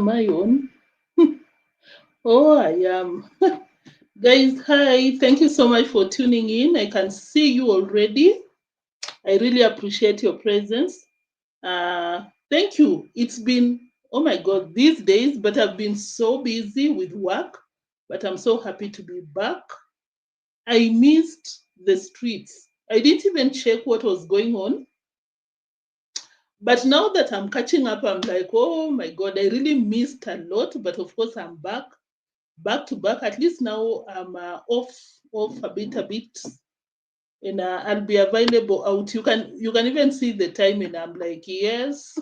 am I on? Oh, I am. Guys, hi. Thank you so much for tuning in. I can see you already. I really appreciate your presence. Thank you. It's been, oh my God, these days, but I've been so busy with work. But I'm so happy to be back. I missed the streets. I didn't even check what was going on. But now that I'm catching up, I'm like, oh my God, I really missed a lot. But of course, I'm back to back. At least now I'm off a bit, and I'll be available out. You can even see the time, and I'm like, yes.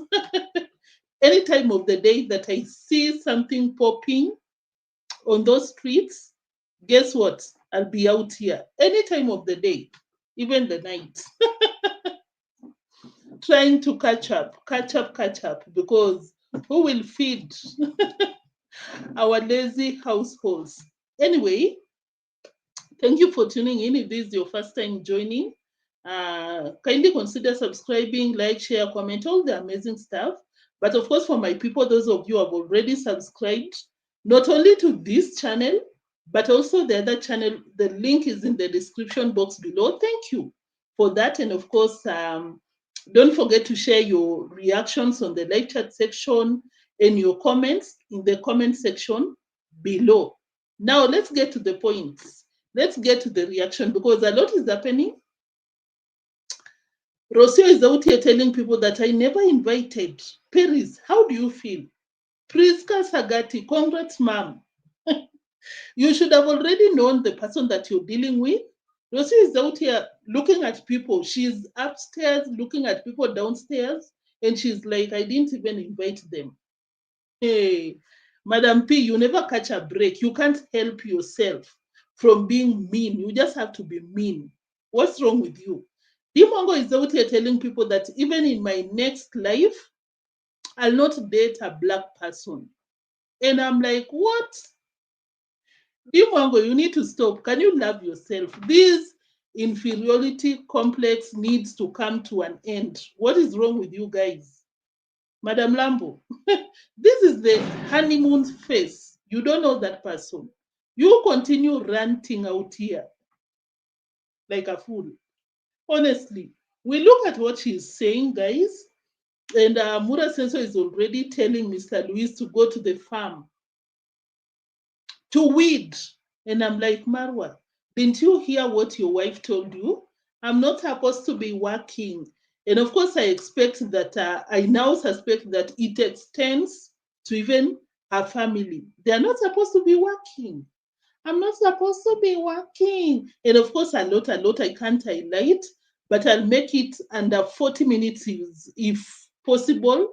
Any time of the day that I see something popping on those streets, guess what? I'll be out here any time of the day, even the night, trying to catch up, because who will feed our lazy households? Anyway, thank you for tuning in. If this is your first time joining, kindly consider subscribing, like, share, comment, all the amazing stuff. But of course, for my people, those of you who have already subscribed, not only to this channel, but also the other channel, the link is in the description box below. Thank you for that. And of course, don't forget to share your reactions on the live chat section and your comments in the comment section below. Now, let's get to the points. Let's get to the reaction, because a lot is happening. Rocio is out here telling people that I never invited. Peris, how do you feel? Priscah, Sagati, congrats, mom. You should have already known the person that you're dealing with. Rocio is out here looking at people. She's upstairs looking at people downstairs, and she's like, I didn't even invite them. Hey, Madam P, you never catch a break. You can't help yourself from being mean. You just have to be mean. What's wrong with you? Mwango is out here telling people that even in my next life, I'll not date a black person. And I'm like, what? Mwango, you need to stop. Can you love yourself? This inferiority complex needs to come to an end. What is wrong with you guys? Madam Lambo, this is the honeymoon phase. You don't know that person. You continue ranting out here like a fool. Honestly, we look at what she's saying, guys, and Mura Senso is already telling Mr. Luis to go to the farm to weed. And I'm like, Marwa, didn't you hear what your wife told you? I'm not supposed to be working. And of course, I expect that, I now suspect that it extends to even her family. They're not supposed to be working. I'm not supposed to be working. And of course, a lot, I can't highlight, but I'll make it under 40 minutes if possible,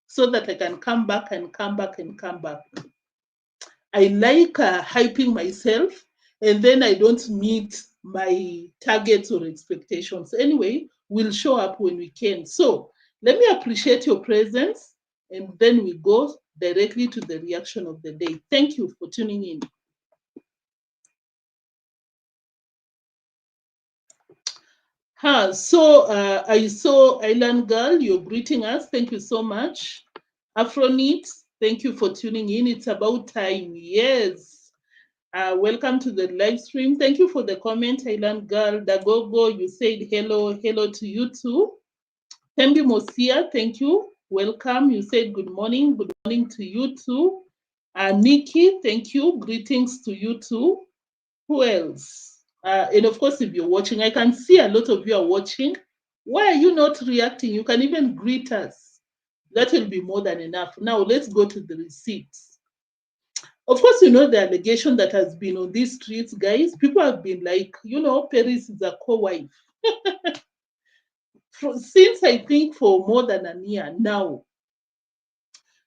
so that I can come back and come back and come back. I like hyping myself, and then I don't meet my targets or expectations. Anyway, we'll show up when we can. So let me appreciate your presence, and then we go directly to the reaction of the day. Thank you for tuning in. So I saw Island Girl, you're greeting us. Thank you so much. Afronit, thank you for tuning in. It's about time. Yes. Welcome to the live stream. Thank you for the comment, Island Girl. Dagogo, you said hello. Hello to you too. Tembi Mosia, thank you. Welcome. You said good morning. Good morning to you too. Nikki, thank you. Greetings to you too. Who else? And of course, if you're watching, I can see a lot of you are watching. Why are you not reacting? You can even greet us. That will be more than enough. Now, let's go to the receipts. Of course, you know the allegation that has been on these streets, guys. People have been like, Peris is a co-wife. Since I think for more than a year now,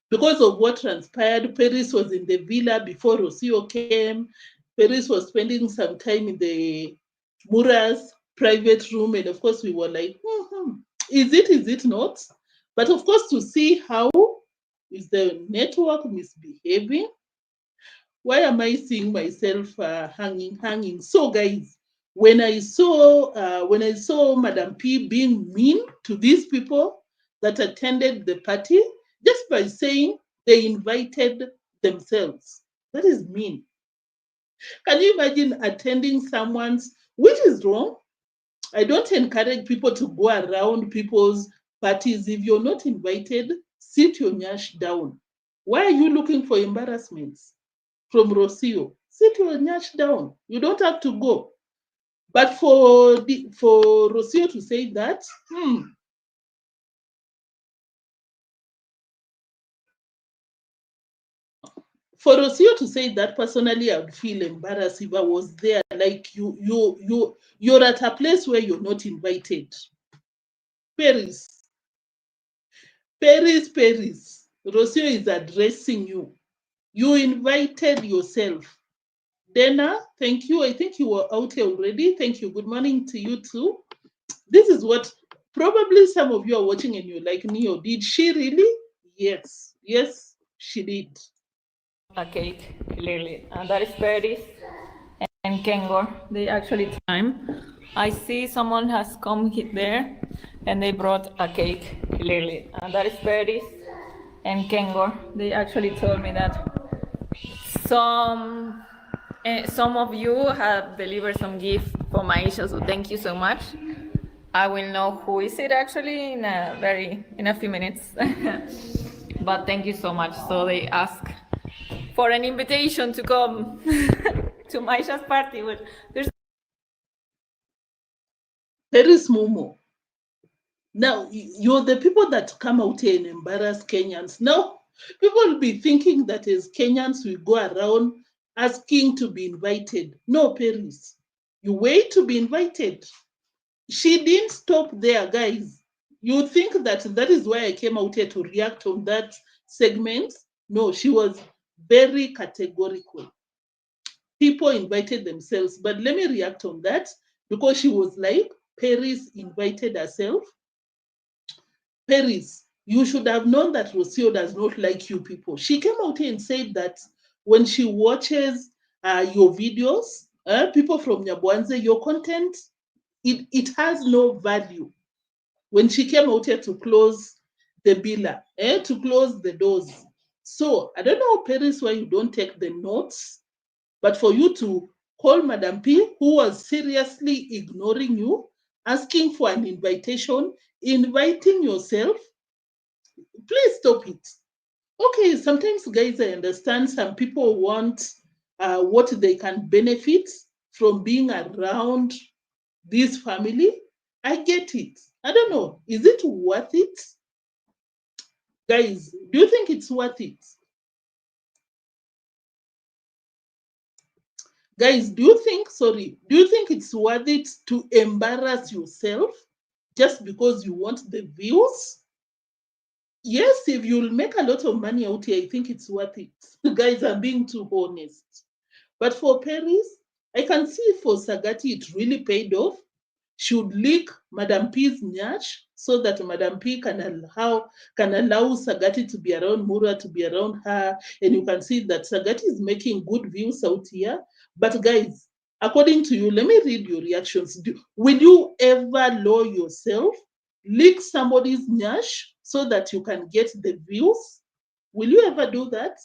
because of what transpired, Peris was in the villa before Rocio came. Peris was spending some time in the Mura's private room, and of course we were like, is it not? But of course, to see how is the network misbehaving, why am I seeing myself hanging? So guys, when I saw Madam P being mean to these people that attended the party, just by saying They invited themselves. That is mean. Can you imagine attending someone's, which is wrong? I don't encourage people to go around people's parties. If you're not invited, sit your nyash down. Why are you looking for embarrassments from Rocio? Sit your nyash down. You don't have to go. But for Rocio to say that, for Rocio to say that, personally, I would feel embarrassed if I was there. Like you're at a place where you're not invited. Peris, Peris. Rocio is addressing you. You invited yourself. Dana, thank you. I think you were out here already. Thank you. Good morning to you too. This is what probably some of you are watching and you're like, Neo, did she really? Yes. Yes, she did. A cake, clearly. And that is Peris and Kengor. They actually time. I see someone has come there and they brought a cake, clearly. And that is Peris and Kengor. They actually told me that some of you have delivered some gift for Maisha, so thank you so much. I will know who is it actually in a few minutes. But thank you so much. So they ask for an invitation to come to Maisha's party. But There is Mumo. Now, you're the people that come out here and embarrass Kenyans. Now, people will be thinking that as Kenyans, we go around asking to be invited. No, Peris. You wait to be invited. She didn't stop there, guys. You think that that is why I came out here to react on that segment? No, she was very categorical. People invited themselves, but let me react on that because she was like, Peris invited herself. Peris, you should have known that Rocio does not like you people. She came out here and said that when she watches your videos, people from Nyabwanze, your content, it has no value. When she came out here to close the bila, to close the doors. So I don't know, Peris, why you don't take the notes, but for you to call Madam P, who was seriously ignoring you, asking for an invitation, inviting yourself, please stop it. Okay, sometimes, guys, I understand some people want what they can benefit from being around this family. I get it. I don't know. Is it worth it? Guys, do you think it's worth it? Guys, do you think it's worth it to embarrass yourself just because you want the views? Yes, if you'll make a lot of money out here, I think it's worth it. Guys, I'm being too honest. But for Peris, I can see for Sagati it really paid off. Should leak Madam P's nyash so that Madam P can allow Sagati to be around Mura, to be around her. And you can see that Sagati is making good views out here. But guys, according to you, let me read your reactions. Will you ever lower yourself, leak somebody's nyash so that you can get the views? Will you ever do that?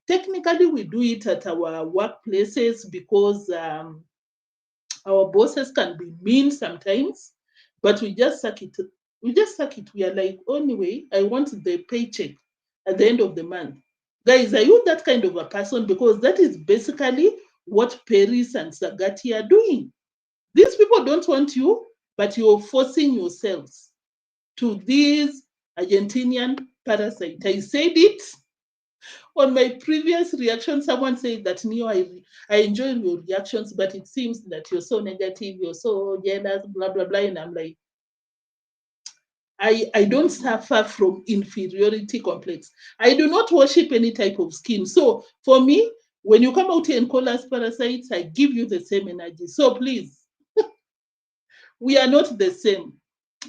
Technically, we do it at our workplaces because our bosses can be mean sometimes, but we just suck it. We just suck it. We are like, anyway, I want the paycheck at the end of the month. Guys, are you that kind of a person? Because that is basically what Peris and Sagati are doing. These people don't want you, but you're forcing yourselves to these Argentinian parasites. I said it on my previous reaction. Someone said that, Neo, I enjoy your reactions, but it seems that you're so negative, you're so jealous, blah, blah, blah. And I'm like, I don't suffer from inferiority complex. I do not worship any type of skin. So for me, when you come out here and call us parasites, I give you the same energy. So please, we are not the same.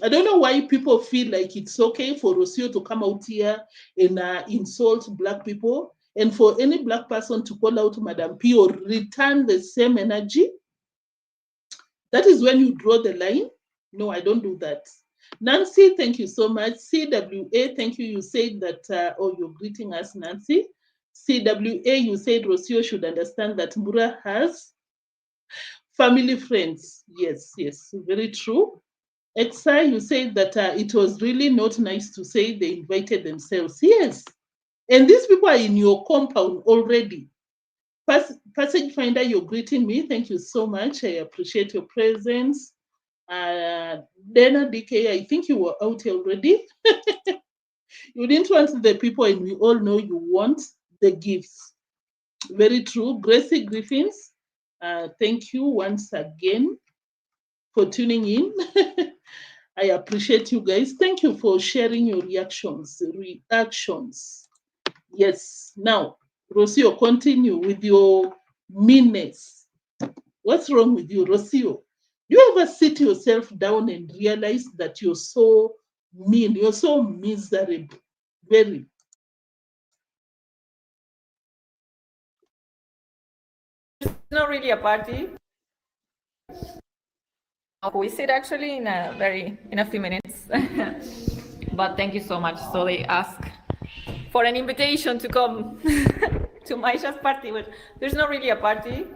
I don't know why people feel like it's okay for Rocio to come out here and insult Black people, and for any Black person to call out Madam P or return the same energy. That is when you draw the line. No, I don't do that. Nancy, thank you so much. CWA, thank you. You said that, oh, you're greeting us, Nancy. CWA, you said Rocio should understand that Mura has family friends. Yes, yes, very true. Exa, you said that it was really not nice to say they invited themselves. Yes. And these people are in your compound already. Passage Finder, you're greeting me. Thank you so much. I appreciate your presence. Dana DK, I think you were out already. You didn't want the people, and we all know you want the gifts. Very true. Gracie Griffins, thank you once again for tuning in. I appreciate you guys. Thank you for sharing your reactions. Yes. Now, Rocio, continue with your meanness. What's wrong with you, Rocio? Do you ever sit yourself down and realize that you're so mean, you're so miserable? Very. It's not really a party. Who is it actually in a few minutes? But thank you so much. So they ask for an invitation to come to Maisha's party, but there's not really a party.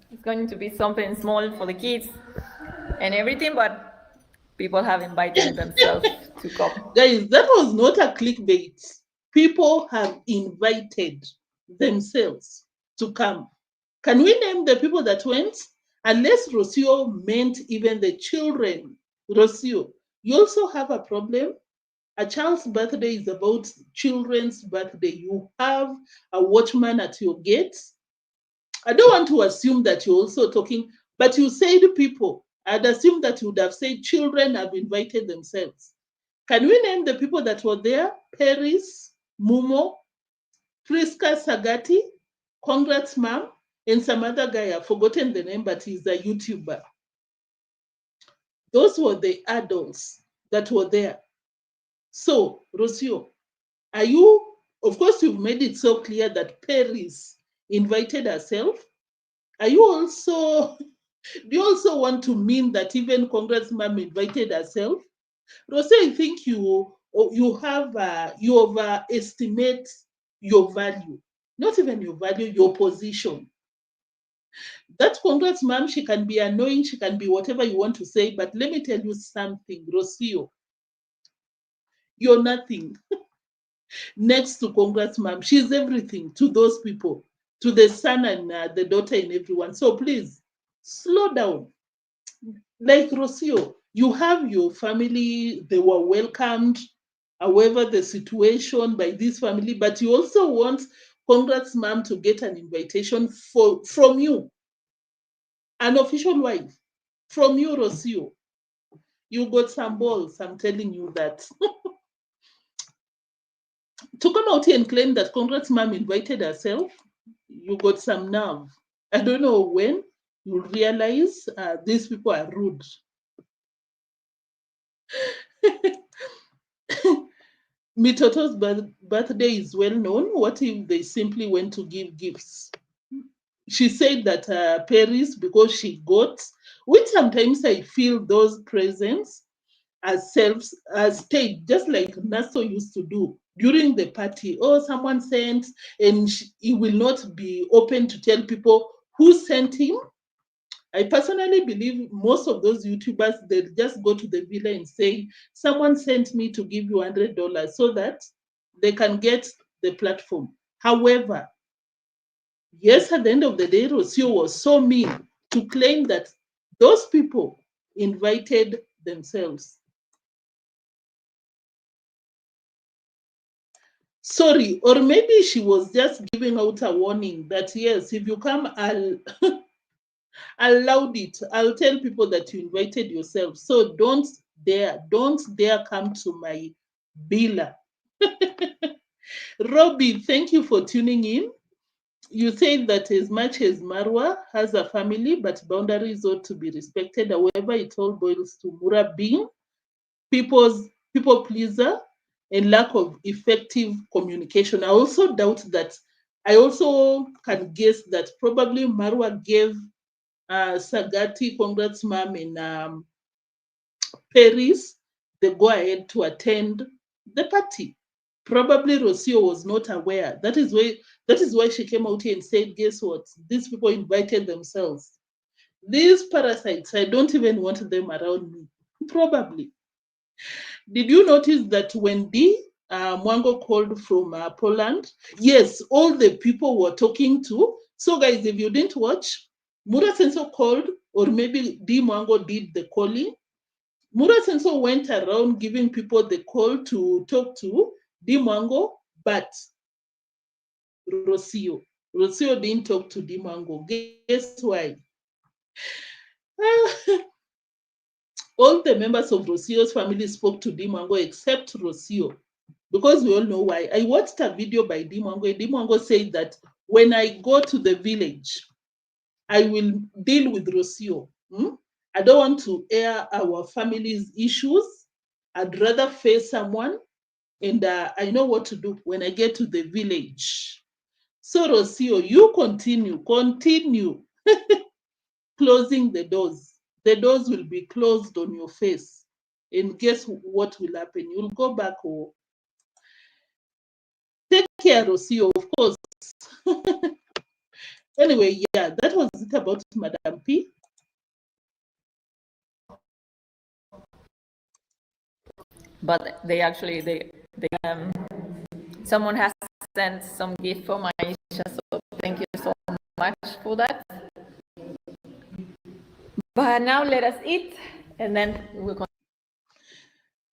It's going to be something small for the kids and everything, but people have invited themselves to come. Guys, that was not a clickbait. People have invited themselves to come. Can we name the people that went? Unless Rocio meant even the children. Rocio, you also have a problem. A child's birthday is about children's birthday. You have a watchman at your gate. I don't want to assume that you're also talking, but you said people. I'd assume that you would have said children have invited themselves. Can we name the people that were there? Peris, Mumo, Priscah, Sagati, congratsmum, and some other guy. I've forgotten the name, but he's a YouTuber. Those were the adults that were there. So, Rocio, are you, of course, you've made it so clear that Peris invited herself. Are you also, do you also want to mean that even congratsmum invited herself? Rocio, I think you overestimate your value, not even your value, your position. That congratsmum, she can be annoying, she can be whatever you want to say, but let me tell you something, Rocio, you're nothing next to congratsmum. She's everything to those people, to the son and the daughter and everyone. So please, slow down. Like Rocio, you have your family, they were welcomed, however the situation by this family, but you also want congratsmum to get an invitation from you, an official wife, from you, Rocio. You got some balls, I'm telling you that. To come out here and claim that congratsmum invited herself, you got some nerve. I don't know when you realize these people are rude. Mitoto's birthday is well known. What if they simply went to give gifts? She said that Peris, because she got, which sometimes I feel those presents as selves as stayed, just like Naso used to do during the party. Oh, someone sent, and he will not be open to tell people who sent him. I personally believe most of those YouTubers, they just go to the villa and say, someone sent me to give you $100 so that they can get the platform. However, yes, at the end of the day, Rocio was so mean to claim that those people invited themselves. Sorry, or maybe she was just giving out a warning that yes, if you come, I'll allowed it. I'll tell people that you invited yourself. So don't dare come to my villa. Robbie, thank you for tuning in. You said that as much as Marwa has a family, but boundaries ought to be respected. However, it all boils to Mura being people pleaser and lack of effective communication. I also doubt that. I also can guess that probably Marwa gave Sagati, congratsmum, and Peris the go-ahead to attend the party. Probably Rocio was not aware. That is why she came out here and said, guess what? These people invited themselves. These parasites, I don't even want them around me. Probably. Did you notice that when Mwango called from Poland? Yes, all the people were talking to. So guys, if you didn't watch, Mura Senso called, or maybe Mwango did the calling. Mura Senso went around giving people the call to talk to Mwango, but Rocio didn't talk to Mwango. Guess why? All the members of Rocio's family spoke to Mwango except Rocio, because we all know why. I watched a video by Mwango. Mwango said that when I go to the village, I will deal with Rocio. I don't want to air our family's issues. I'd rather face someone, and I know what to do when I get to the village. So Rocio, you continue closing the doors. The doors will be closed on your face. And guess what will happen? You'll go back home. Take care, Rocio, of course. Anyway, yeah, that was it about Madam P. But someone has sent some gift for Maisha, so thank you so much for that. But now let us eat, and then we'll continue.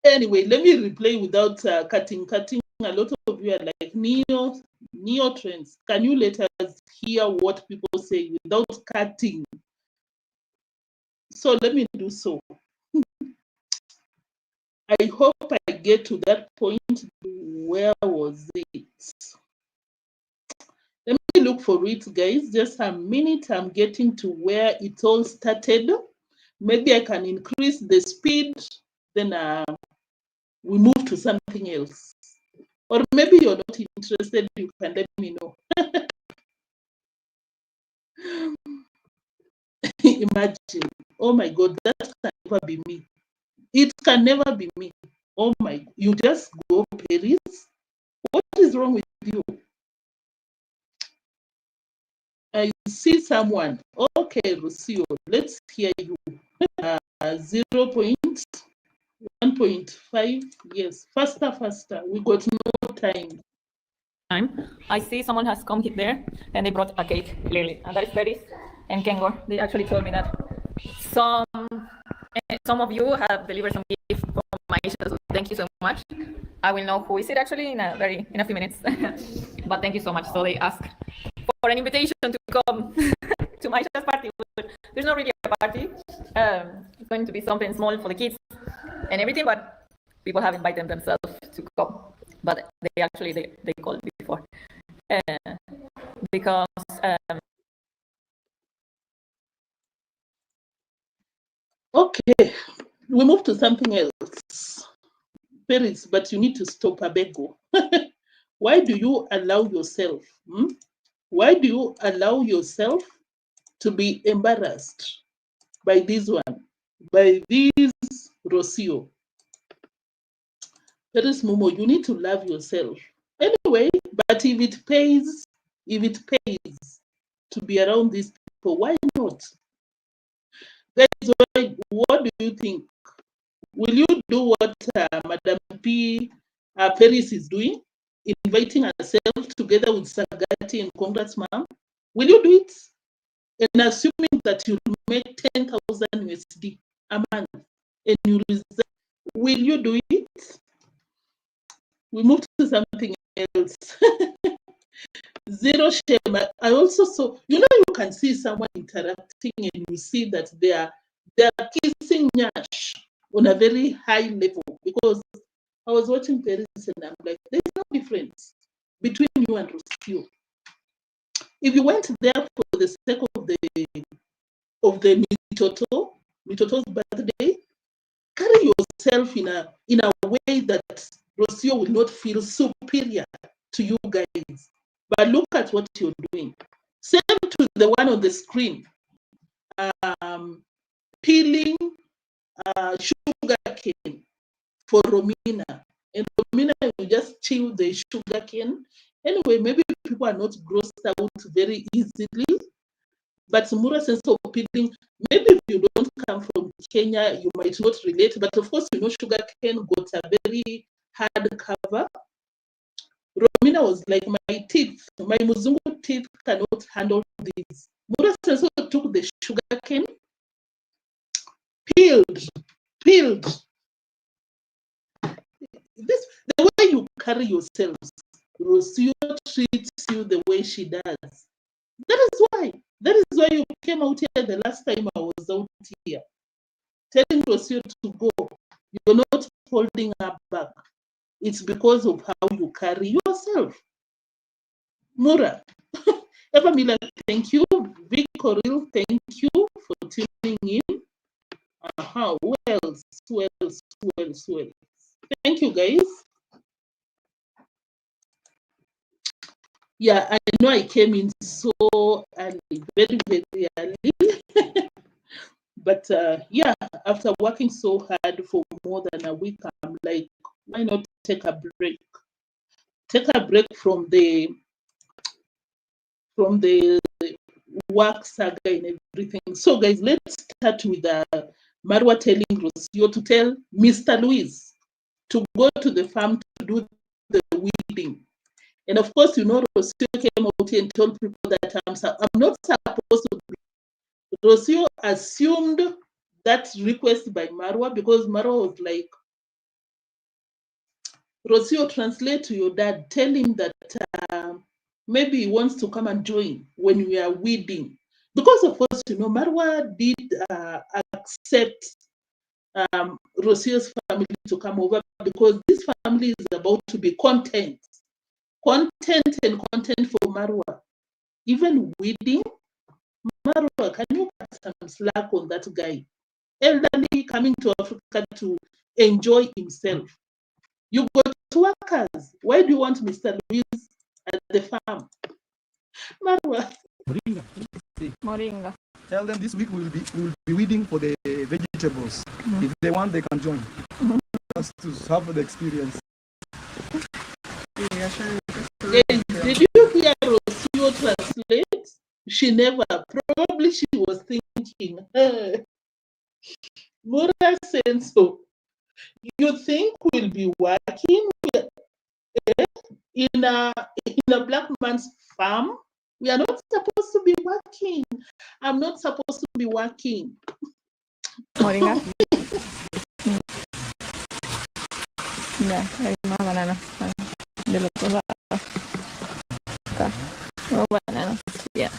Anyway, let me replay without cutting. A lot of you are like, neotrends. Can you let us hear what people say without cutting? So let me do so. I hope I get to that point. Where was it? Let me look for it, guys. Just a minute. I'm getting to where it all started. Maybe I can increase the speed. Then we move to something else. Or maybe you're not interested. You can let me know. Imagine. Oh my God, that can never be me. It can never be me. Oh my, you just go Peris. What is wrong with you? I see someone. Okay, Rocio, let's hear you. 0.1.5. Yes, faster. We got no time. I see someone has come there and they brought a cake, clearly. And that is Peris and Kengor. They actually told me that some of you have delivered some gift from Maisha, so thank you so much. I will know who is it actually in a few minutes. But thank you so much. So they asked for an invitation to come to Maisha's party. There's not really a party. It's going to be something small for the kids and everything, but people have invited themselves to come. But they called before because okay, we move to something else. Peris, but you need to stop, Abego. Why do you allow yourself? Why do you allow yourself to be embarrassed by this one, by this Rocio? Peris Mumo, you need to love yourself. Anyway, but if it pays to be around these people, why not? Guys, what do you think? Will you do what Madam P. Peris is doing, inviting herself together with Sagati and congratsmum? Will you do it? And assuming that you make 10,000 USD a month and you resign, will you do it? We move to something else. Zero shame. I also saw, you can see someone interacting and you see that they are kissing Nyash on a very high level, because I was watching Peris and I'm like, there's no difference between you and Rocio. If you went there for the sake of the Mitoto's birthday, carry yourself in a way that Rocio will not feel superior to you guys. But look at what you're doing. Same to the one on the screen. Peeling sugar cane for Romina. And Romina will just chew the sugar cane. Anyway, maybe people are not grossed out very easily. But Mura sense of peeling, maybe if you don't come from Kenya, you might not relate. But of course, you know, sugar cane got a very hard cover. Romina was like, my teeth, my Muzungu teeth cannot handle this. Mura sense took the sugar cane, peeled. This the way you carry yourselves. Rocio treats you the way she does. That is why you came out here the last time I was out here. Telling Rocio to go. You're not holding her back. It's because of how you carry yourself. Mura. Evamila, thank you. Vic Coril, thank you for tuning in. Who else? Thank you, guys. Yeah, I know I came in so early, very, very early. But yeah, after working so hard for more than a week, I'm like, why not take a break? Take a break from the work saga and everything. So guys, let's start with Marwa telling Rocio to tell Mr. Luis to go to the farm to do the weeding. And of course, you know, Rocio came out and told people that I'm not supposed to be. Rocio assumed that request by Marwa because Marwa was like, Rocio, translate to your dad, tell him that maybe he wants to come and join when we are weeding. Because of course, you know, Marwa did accept Rocio's family to come over because this family is about to be content for Marwa. Even weeding, Marwa, can you cut some slack on that guy? Elderly coming to Africa to enjoy himself. You got workers. Why do you want Mr. Luis at the farm? Marwa. Moringa. Tell them this week we'll be weeding for the vegetables. If they want, they can join. Just to have the experience. Did you hear Rocio translate? She never. Probably she was thinking, Mura Senso, you think we'll be working in a black man's farm? We are not supposed to be working. I'm not supposed to be working. Moringa. Yeah, hay más bananas del otro lado. Acá. More bananas. Yeah.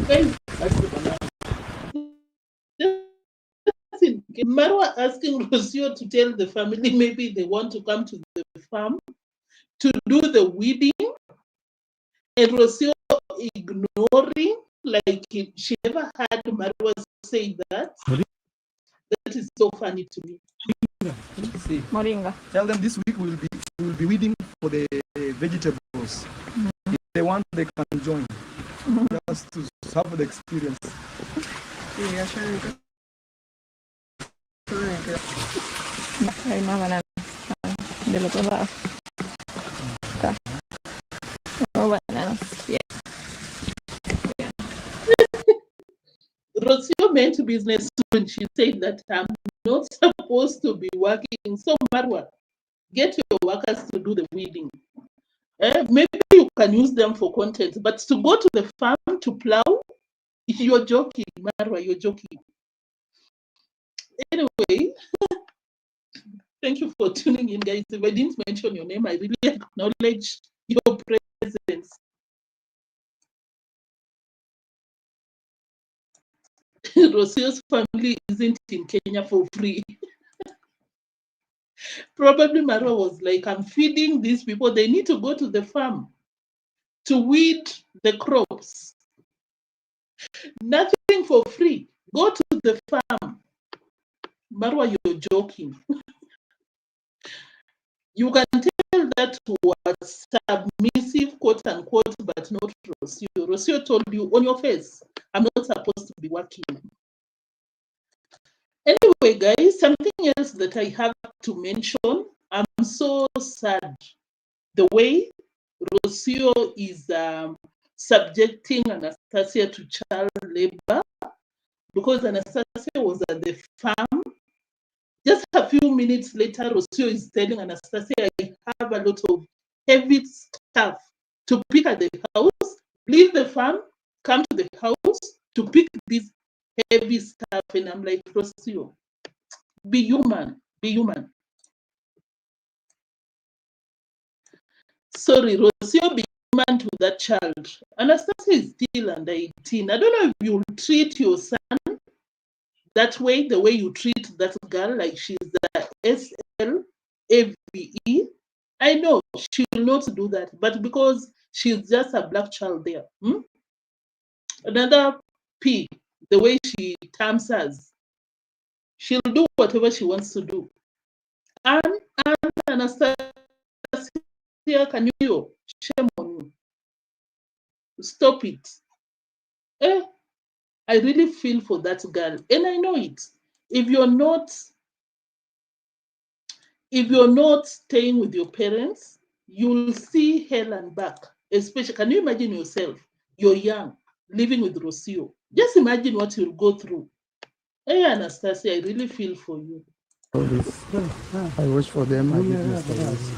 Okay. Marwa asking Rocio to tell the family maybe they want to come to the farm to do the weeding, and Rocio ignoring, like she never had Marwa say that. That is so funny to me. Moringa. Tell them this week we'll be weeding for the vegetables. If they want, they can join. Just to have the experience. Hay más bananas del otro lado. Acá. More bananas. Yeah. Rocio meant business when she said that I'm not supposed to be working. So Marwa, get your workers to do the weeding. Maybe you can use them for content, but to go to the farm to plow, you're joking, Marwa, you're joking. Anyway, thank you for tuning in, guys. If I didn't mention your name, I really acknowledge your presence. Rocio's family isn't in Kenya for free. Probably Marwa was like, I'm feeding these people. They need to go to the farm to weed the crops. Nothing for free. Go to the farm. Marwa, you're joking. You can tell that was submissive, quote unquote, but not Rocio. Rocio told you on your face, I'm not supposed to be working. Anyway, guys, something else that I have to mention. I'm so sad the way Rocio is subjecting Anastasia to child labor, because Anastasia was at the farm. Just a few minutes later, Rocio is telling Anastasia, I have a lot of heavy stuff to pick at the house. Leave the farm, come to the house to pick this heavy stuff. And I'm like, Rocio, be human, be human. Sorry, Rocio, be human to that child. Anastasia is still under 18. I don't know if you'll treat your son that way, the way you treat that girl, like she's the SLAVE. I know she will not do that, but because she's just a black child there. Another P, the way she terms us, she'll do whatever she wants to do. And Anastasia, can you, shame on you. Stop it. I really feel for that girl, and I know it. If you're not staying with your parents, you'll see hell and back. Especially, can you imagine yourself? You're young, living with Rocio. Just imagine what you'll go through. Hey, Anastasia, I really feel for you. I wish for them. I witnessed the worst.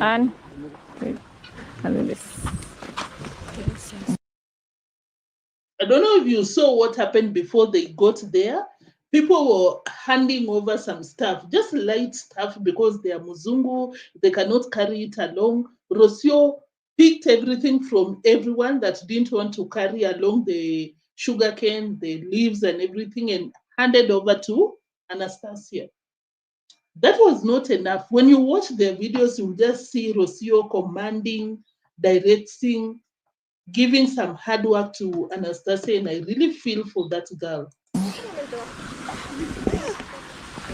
And I'll do this. I don't know if you saw what happened before they got there. People were handing over some stuff, just light stuff, because they are Muzungu, they cannot carry it along. Rocio picked everything from everyone that didn't want to carry along the sugarcane, the leaves and everything, and handed over to Anastasia. That was not enough. When you watch their videos, you just see Rocio commanding, directing, giving some hard work to Anastasia, and I really feel for that girl.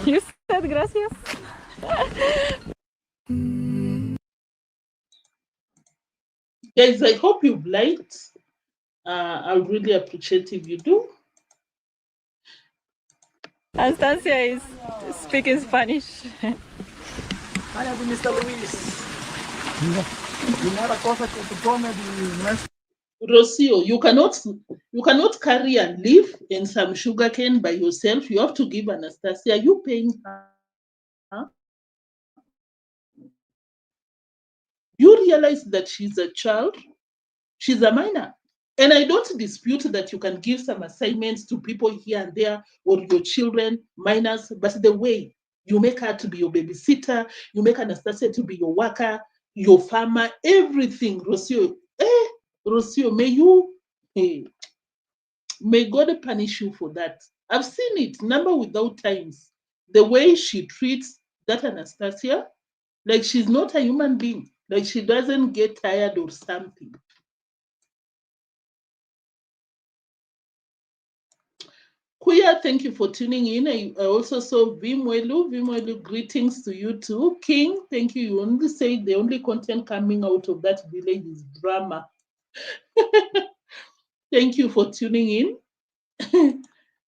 You said gracias. Guys, I hope you've liked. I would really appreciate if you do. Anastasia is speaking Spanish. Mr. Luis. Una cosa que tu come Rocio, you cannot carry a leaf and some sugarcane by yourself. You have to give Anastasia. Are you paying her? You realize that she's a child, she's a minor. And I don't dispute that you can give some assignments to people here and there, or your children, minors, but the way you make her to be your babysitter, you make Anastasia to be your worker, your farmer, everything, Rocio. Rocio, may God punish you for that. I've seen it, number without times. The way she treats that Anastasia, like she's not a human being, like she doesn't get tired or something. Kuya, thank you for tuning in. I also saw Vimwelu. Vimwelu, greetings to you too. King, thank you. You only say the only content coming out of that village is drama. Thank you for tuning in.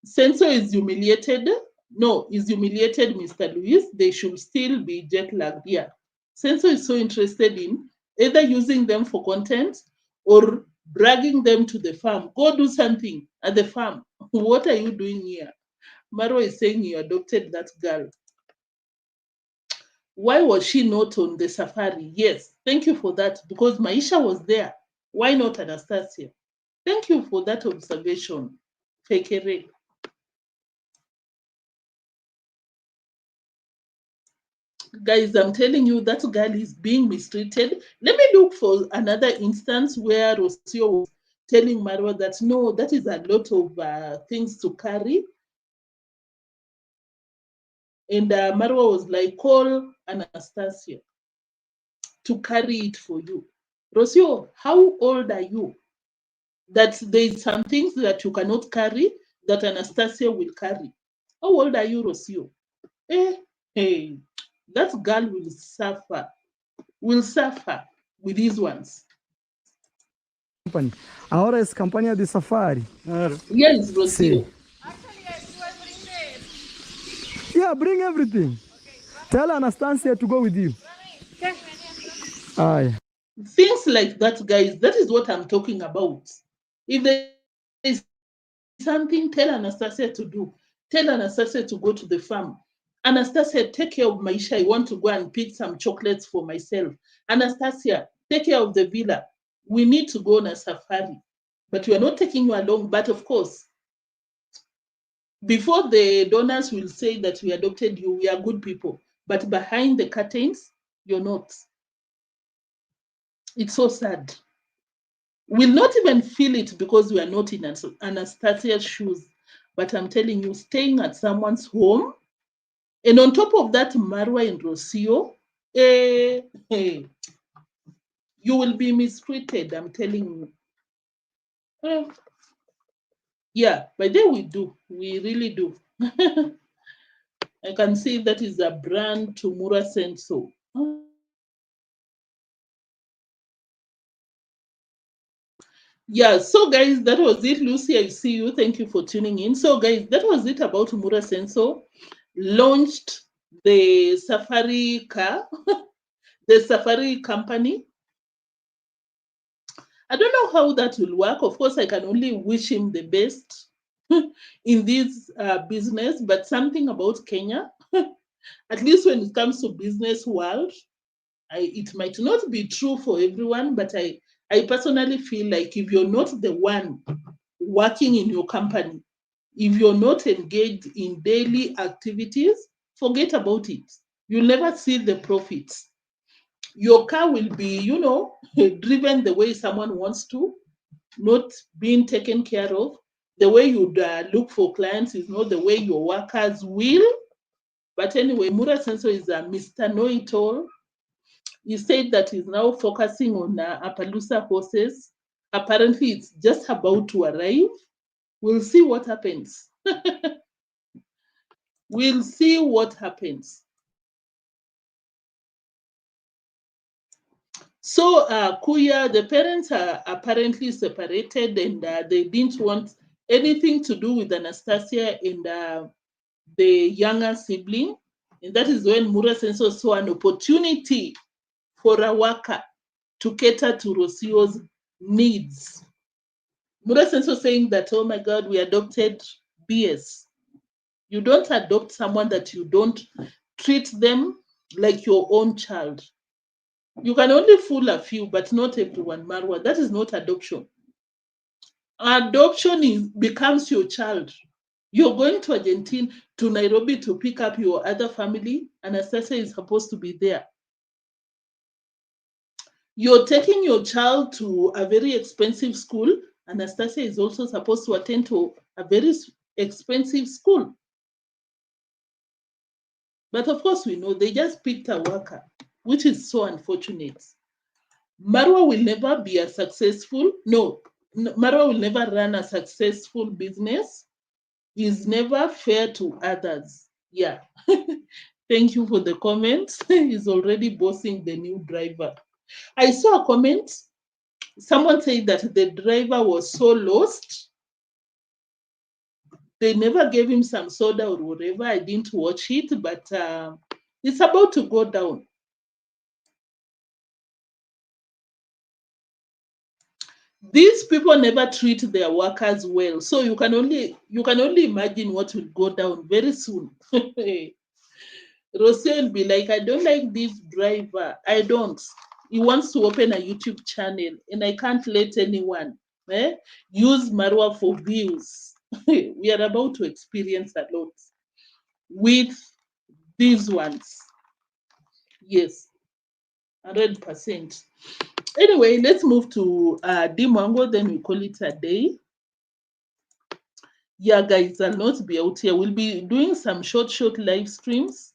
Sensor is humiliated. No, is humiliated, Mr. Luis. They should still be jet lagged. Yeah. Sensor is so interested in either using them for content or dragging them to the farm. Go do something at the farm. What are you doing here? Marwa is saying you adopted that girl. Why was she not on the safari? Yes, thank you for that, because Maisha was there. Why not Anastasia? Thank you for that observation, Fekere. Guys, I'm telling you, that girl is being mistreated. Let me look for another instance where Rocio was telling Marwa that, no, that is a lot of things to carry. And Marwa was like, call Anastasia to carry it for you. Rocio, how old are you? That there's some things that you cannot carry that Anastasia will carry. How old are you, Rocio? Hey. that girl will suffer with these ones. Company. Ahora es campaña de safari. Yes, Rocio. Yeah, bring everything. Tell Anastasia to go with you. Aye. Things like that, guys, that is what I'm talking about. If there is something, tell Anastasia to do. Tell Anastasia to go to the farm. Anastasia, take care of Maisha. I want to go and pick some chocolates for myself. Anastasia, take care of the villa. We need to go on a safari. But we are not taking you along. But of course, before the donors will say that we adopted you, we are good people. But behind the curtains, you're not. It's so sad. We'll not even feel it because we are not in Anastasia's shoes. But I'm telling you, staying at someone's home, and on top of that, Marwa and Rocio, you will be mistreated, I'm telling you. Yeah, but then we do. We really do. I can see that is a brand to Mura Senso. Yeah, so guys, that was it. Lucy, I see you. Thank you for tuning in. So guys, that was it about Mura Senso. Launched the safari car, the safari company. I don't know how that will work. Of course, I can only wish him the best in this business, but something about Kenya, at least when it comes to business world, it might not be true for everyone, but I personally feel like if you're not the one working in your company, if you're not engaged in daily activities, forget about it. You'll never see the profits. Your car will be, driven the way someone wants to, not being taken care of. The way you look for clients is not the way your workers will. But anyway, Mura Senso is a Mr. Know-it-all. He said that he's now focusing on Appaloosa horses. Apparently, it's just about to arrive. We'll see what happens. We'll see what happens. So, Kuya, the parents are apparently separated and they didn't want anything to do with Anastasia and the younger sibling. And that is when Mura Senso saw an opportunity for a worker to cater to Rocio's needs. Mura Senso saying that, oh my God, we adopted BS. You don't adopt someone that you don't treat them like your own child. You can only fool a few, but not everyone, Marwa. That is not adoption. Adoption becomes your child. You're going to Argentina, to Nairobi to pick up your other family. Anastasia is supposed to be there. You're taking your child to a very expensive school. Anastasia is also supposed to attend to a very expensive school. But of course, we know they just picked a worker, which is so unfortunate. Marwa will never be a successful, no, Marwa will never run a successful business. He's never fair to others. Yeah. Thank you for the comment. He's already bossing the new driver. I saw a comment. Someone said that the driver was so lost. They never gave him some soda or whatever. I didn't watch it, but it's about to go down. These people never treat their workers well, so you can only imagine what will go down very soon. Rosie will be like, I don't like this driver. I don't. He wants to open a YouTube channel, and I can't let anyone use Marwa for views. We are about to experience a lot with these ones. Yes, 100%. Anyway, let's move to deemwango, then we call it a day. Yeah, guys, I'll not be out here. We'll be doing some short live streams.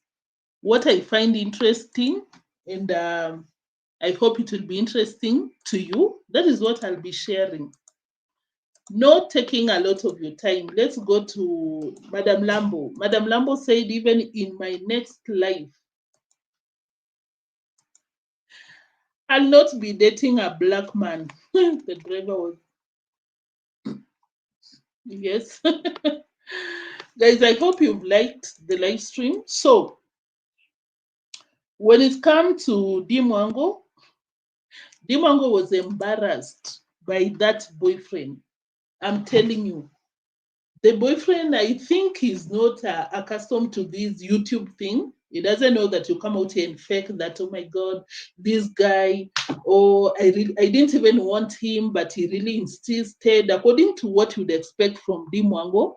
What I find interesting, and I hope it will be interesting to you. That is what I'll be sharing. Not taking a lot of your time. Let's go to Madam Lambo. Madam Lambo said, even in my next life, I'll not be dating a black man. The driver was, yes. Guys, I hope you've liked the live stream. So, when it comes to deemwango was embarrassed by that boyfriend. I'm telling you. The boyfriend, I think, he's not accustomed to this YouTube thing. He doesn't know that you come out here and fake that, oh my God, this guy, oh, I didn't even want him, but he really insisted, according to what you'd expect from deemwango.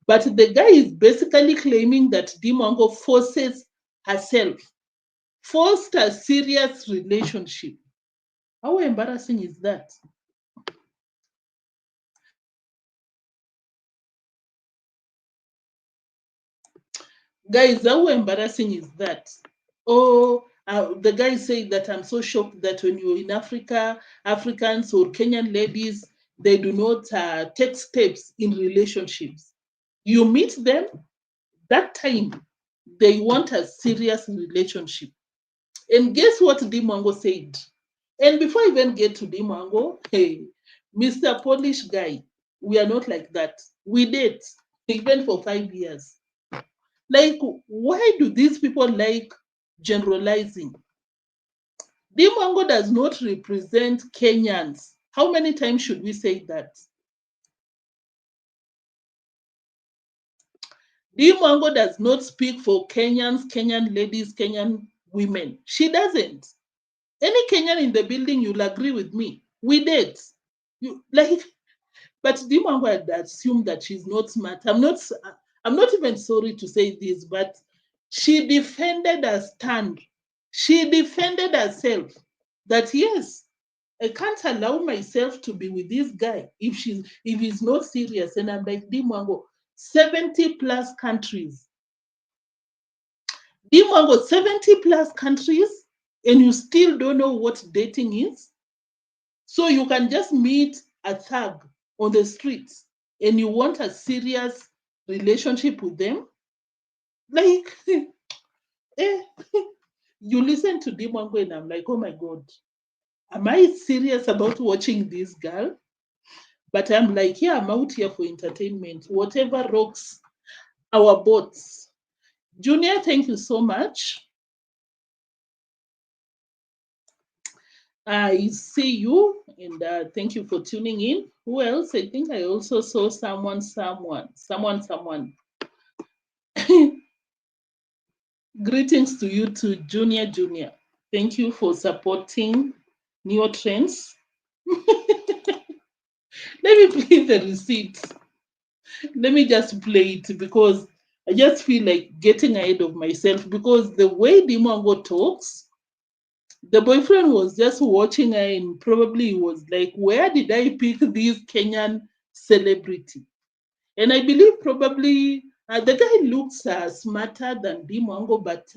But the guy is basically claiming that deemwango forced a serious relationship. How embarrassing is that? Guys, how embarrassing is that? Oh, the guy said that I'm so shocked that when you're in Africa, Africans or Kenyan ladies, they do not take steps in relationships. You meet them, that time, they want a serious relationship. And guess what deemwango said? And before I even get to deemwango, hey, Mr. Polish guy, we are not like that. We date, even for 5 years. Like, why do these people like generalizing? Deemwango does not represent Kenyans. How many times should we say that? Deemwango does not speak for Kenyans, Kenyan ladies, Kenyan women. She doesn't. Any Kenyan in the building, you'll agree with me. We date. You like, but deemwango had assumed that she's not smart. I'm not even sorry to say this, but she defended her stand. She defended herself that yes, I can't allow myself to be with this guy if he's not serious. And I'm like, deemwango, 70 plus countries. Deemwango, 70 plus countries, and you still don't know what dating is. So you can just meet a thug on the streets and you want a serious relationship with them. Like, eh, you listen to deemwango and I'm like, oh my God, am I serious about watching this girl? But I'm like, yeah, I'm out here for entertainment, whatever rocks our boats. Junior, thank you so much. I see you, and thank you for tuning in. Who else? I think I also saw someone. Greetings to you too, Junior. Thank you for supporting Neotrends. Let me play the receipt. Let me just play it because I just feel like getting ahead of myself because the way deemwango talks, the boyfriend was just watching her and probably was like, where did I pick this Kenyan celebrity? And I believe probably the guy looks smarter than deemwango, but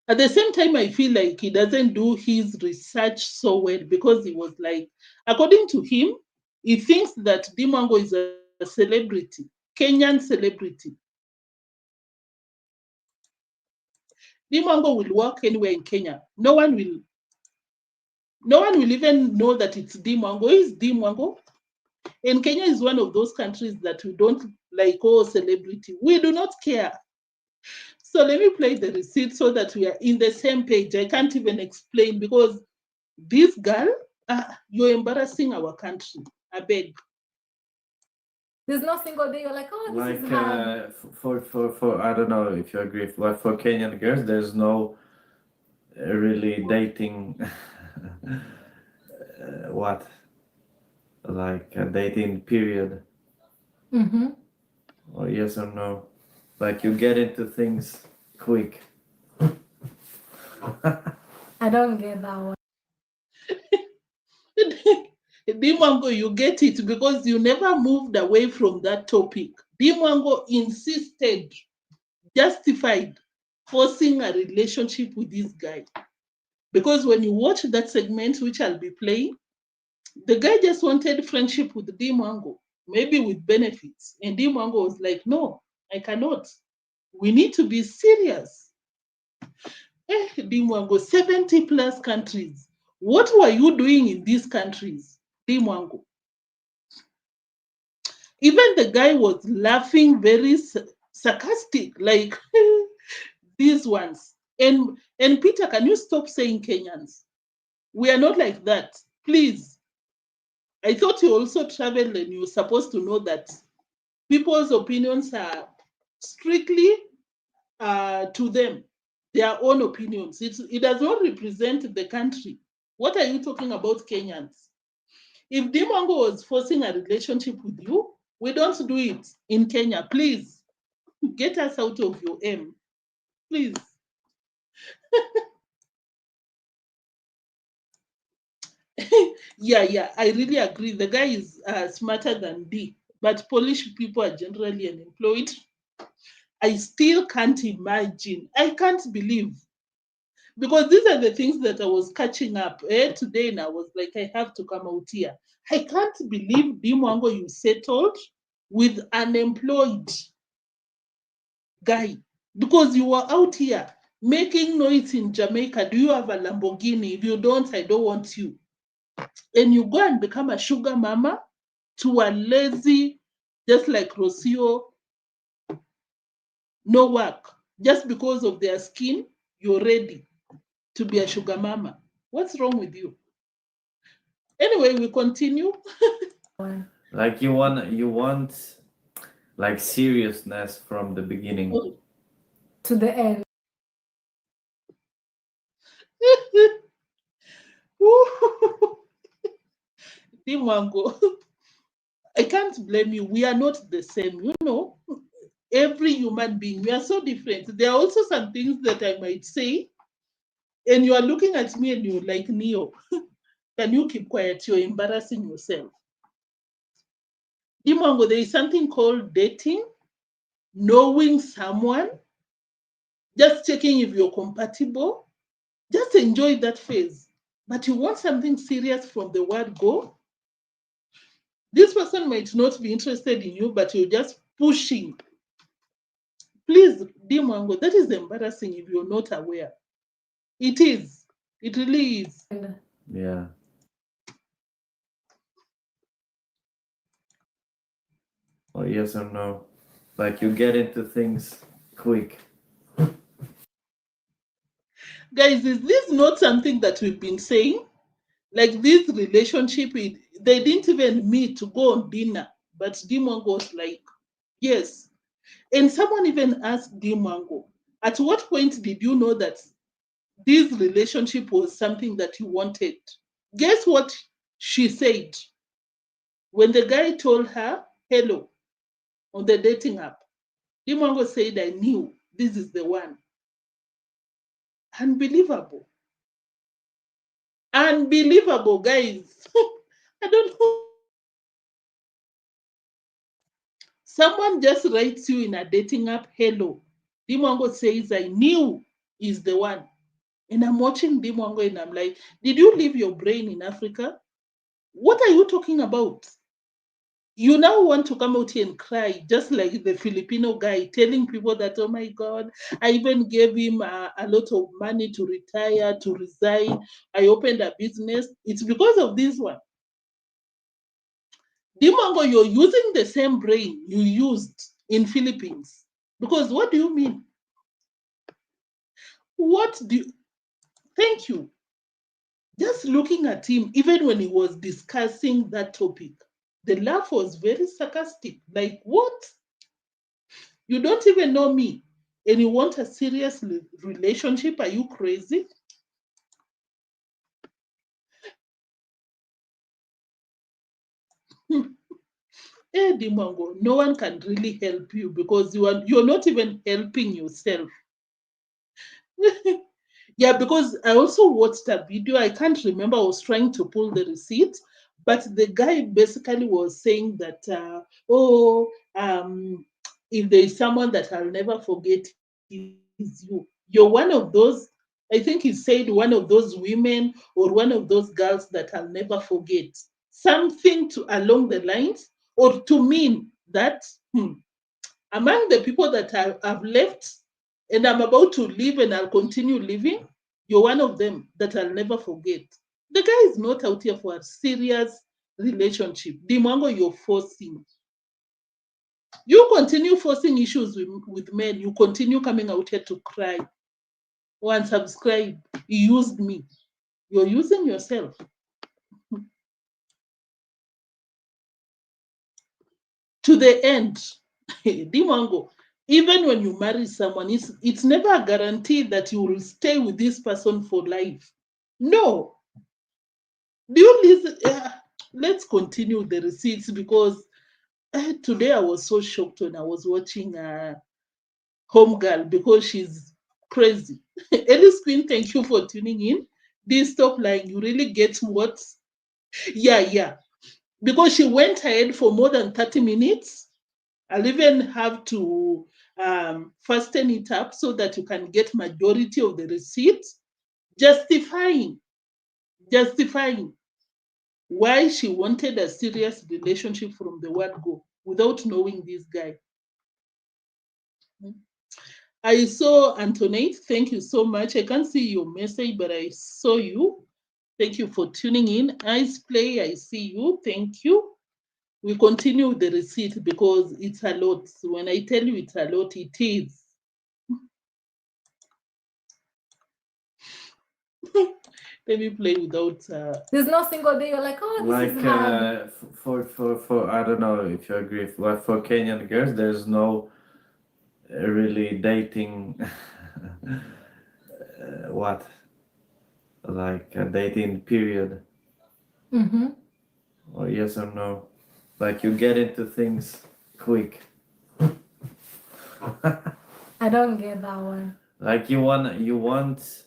at the same time, I feel like he doesn't do his research so well because he was like, according to him, he thinks that deemwango is a celebrity, Kenyan celebrity. Deemwango will work anywhere in Kenya. No one will even know that it's deemwango. Is deemwango? And Kenya is one of those countries that we don't like, oh, celebrity. We do not care. So let me play the receipt so that we are in the same page. I can't even explain because this girl, you're embarrassing our country. I beg. There's no single day you're like, oh, this Like is hard. for I don't know if you agree, but for Kenyan girls, there's no really dating. What? Like a dating period, Mm-hmm. or yes or no? Like you get into things quick. I don't get that one. Deemwango, you get it because you never moved away from that topic. Deemwango insisted, justified, forcing a relationship with this guy. Because when you watch that segment, which I'll be playing, the guy just wanted friendship with deemwango, maybe with benefits. And deemwango was like, no, I cannot. We need to be serious. Mwango, 70 plus countries. What were you doing in these countries? Mwango. Even the guy was laughing very sarcastic, like these ones. And Peter, can you stop saying Kenyans? We are not like that. Please. I thought you also traveled and you're supposed to know that people's opinions are strictly to them, their own opinions. It does not represent the country. What are you talking about, Kenyans? If Mwango was forcing a relationship with you, we don't do it in Kenya. Please get us out of your aim. Please. Yeah, I really agree. The guy is smarter than D, but Polish people are generally unemployed. I still can't imagine. I can't believe. Because these are the things that I was catching up today, and I was like, I have to come out here. I can't believe, Mwango, you settled with unemployed guy because you were out here making noise in Jamaica. Do you have a Lamborghini? If you don't, I don't want you. And you go and become a sugar mama to a lazy, just like Rocio, no work. Just because of their skin, you're ready to be a sugar mama. What's wrong with you? Anyway, we continue. Like you want like seriousness from the beginning. To the end. Mwango, I can't blame you. We are not the same, you know. Every human being, we are so different. There are also some things that I might say, and you are looking at me and you're like, Neo, can you keep quiet? You're embarrassing yourself. Mwango, there is something called dating, knowing someone, just checking if you're compatible. Just enjoy that phase. But you want something serious from the word go. This person might not be interested in you, but you're just pushing. Please, Mwango, that is embarrassing if you're not aware. It is. It really is. Yeah. Or yes or no. Like you get into things quick. Guys, is this not something that we've been saying? Like this relationship, they didn't even meet to go on dinner. But Mwango was like, yes. And someone even asked Mwango, at what point did you know that this relationship was something that you wanted? Guess what she said when the guy told her hello on the dating app? Mwango said, I knew this is the one. Unbelievable. Unbelievable, guys. I don't know. Someone just writes you in a dating app, hello. Mwango says, I knew is the one. And I'm watching Mwango and I'm like, did you leave your brain in Africa? What are you talking about? You now want to come out here and cry, just like the Filipino guy telling people that, oh my God, I even gave him a lot of money to retire, to resign. I opened a business. It's because of this one. Mwango, you're using the same brain you used in Philippines. Because what do you mean? What do you... Thank you. Just looking at him, even when he was discussing that topic, the laugh was very sarcastic. Like, what? You don't even know me, and you want a serious relationship? Are you crazy? Mwango, no one can really help you because you're not even helping yourself. Yeah, because I also watched a video. I can't remember. I was trying to pull the receipt, but the guy basically was saying that, if there is someone that I'll never forget, is you. You're one of those. I think he said one of those women or one of those girls that I'll never forget. Something to along the lines, or to mean that among the people that I've left and I'm about to leave and I'll continue living, you're one of them that I'll never forget. The guy is not out here for a serious relationship. Deemwango, you're forcing. You continue forcing issues with men. You continue coming out here to cry. Or unsubscribe. He used me. You're using yourself. To the end, Deemwango, even when you marry someone, it's never a guarantee that you will stay with this person for life. No. Do you listen? Let's continue the receipts because today I was so shocked when I was watching Home Girl because she's crazy. Ellis Queen, thank you for tuning in. This stop line, you really get what? Yeah. Because she went ahead for more than 30 minutes. I'll even have to fasten it up so that you can get majority of the receipts, justifying why she wanted a serious relationship from the word go without knowing this guy. I saw Antoinette. Thank you so much. I can't see your message, but I saw you. Thank you for tuning in. Ice Play, I see you. Thank you. We continue with the receipt because it's a lot. When I tell you it's a lot, it is. Let me play without. There's no single day you're like, oh, this Like is hard. for I don't know if you agree, but for Kenyan girls, there's no really dating. What? Like a dating period, Mm-hmm. or yes or no? Like you get into things quick. I don't get that one. Like you want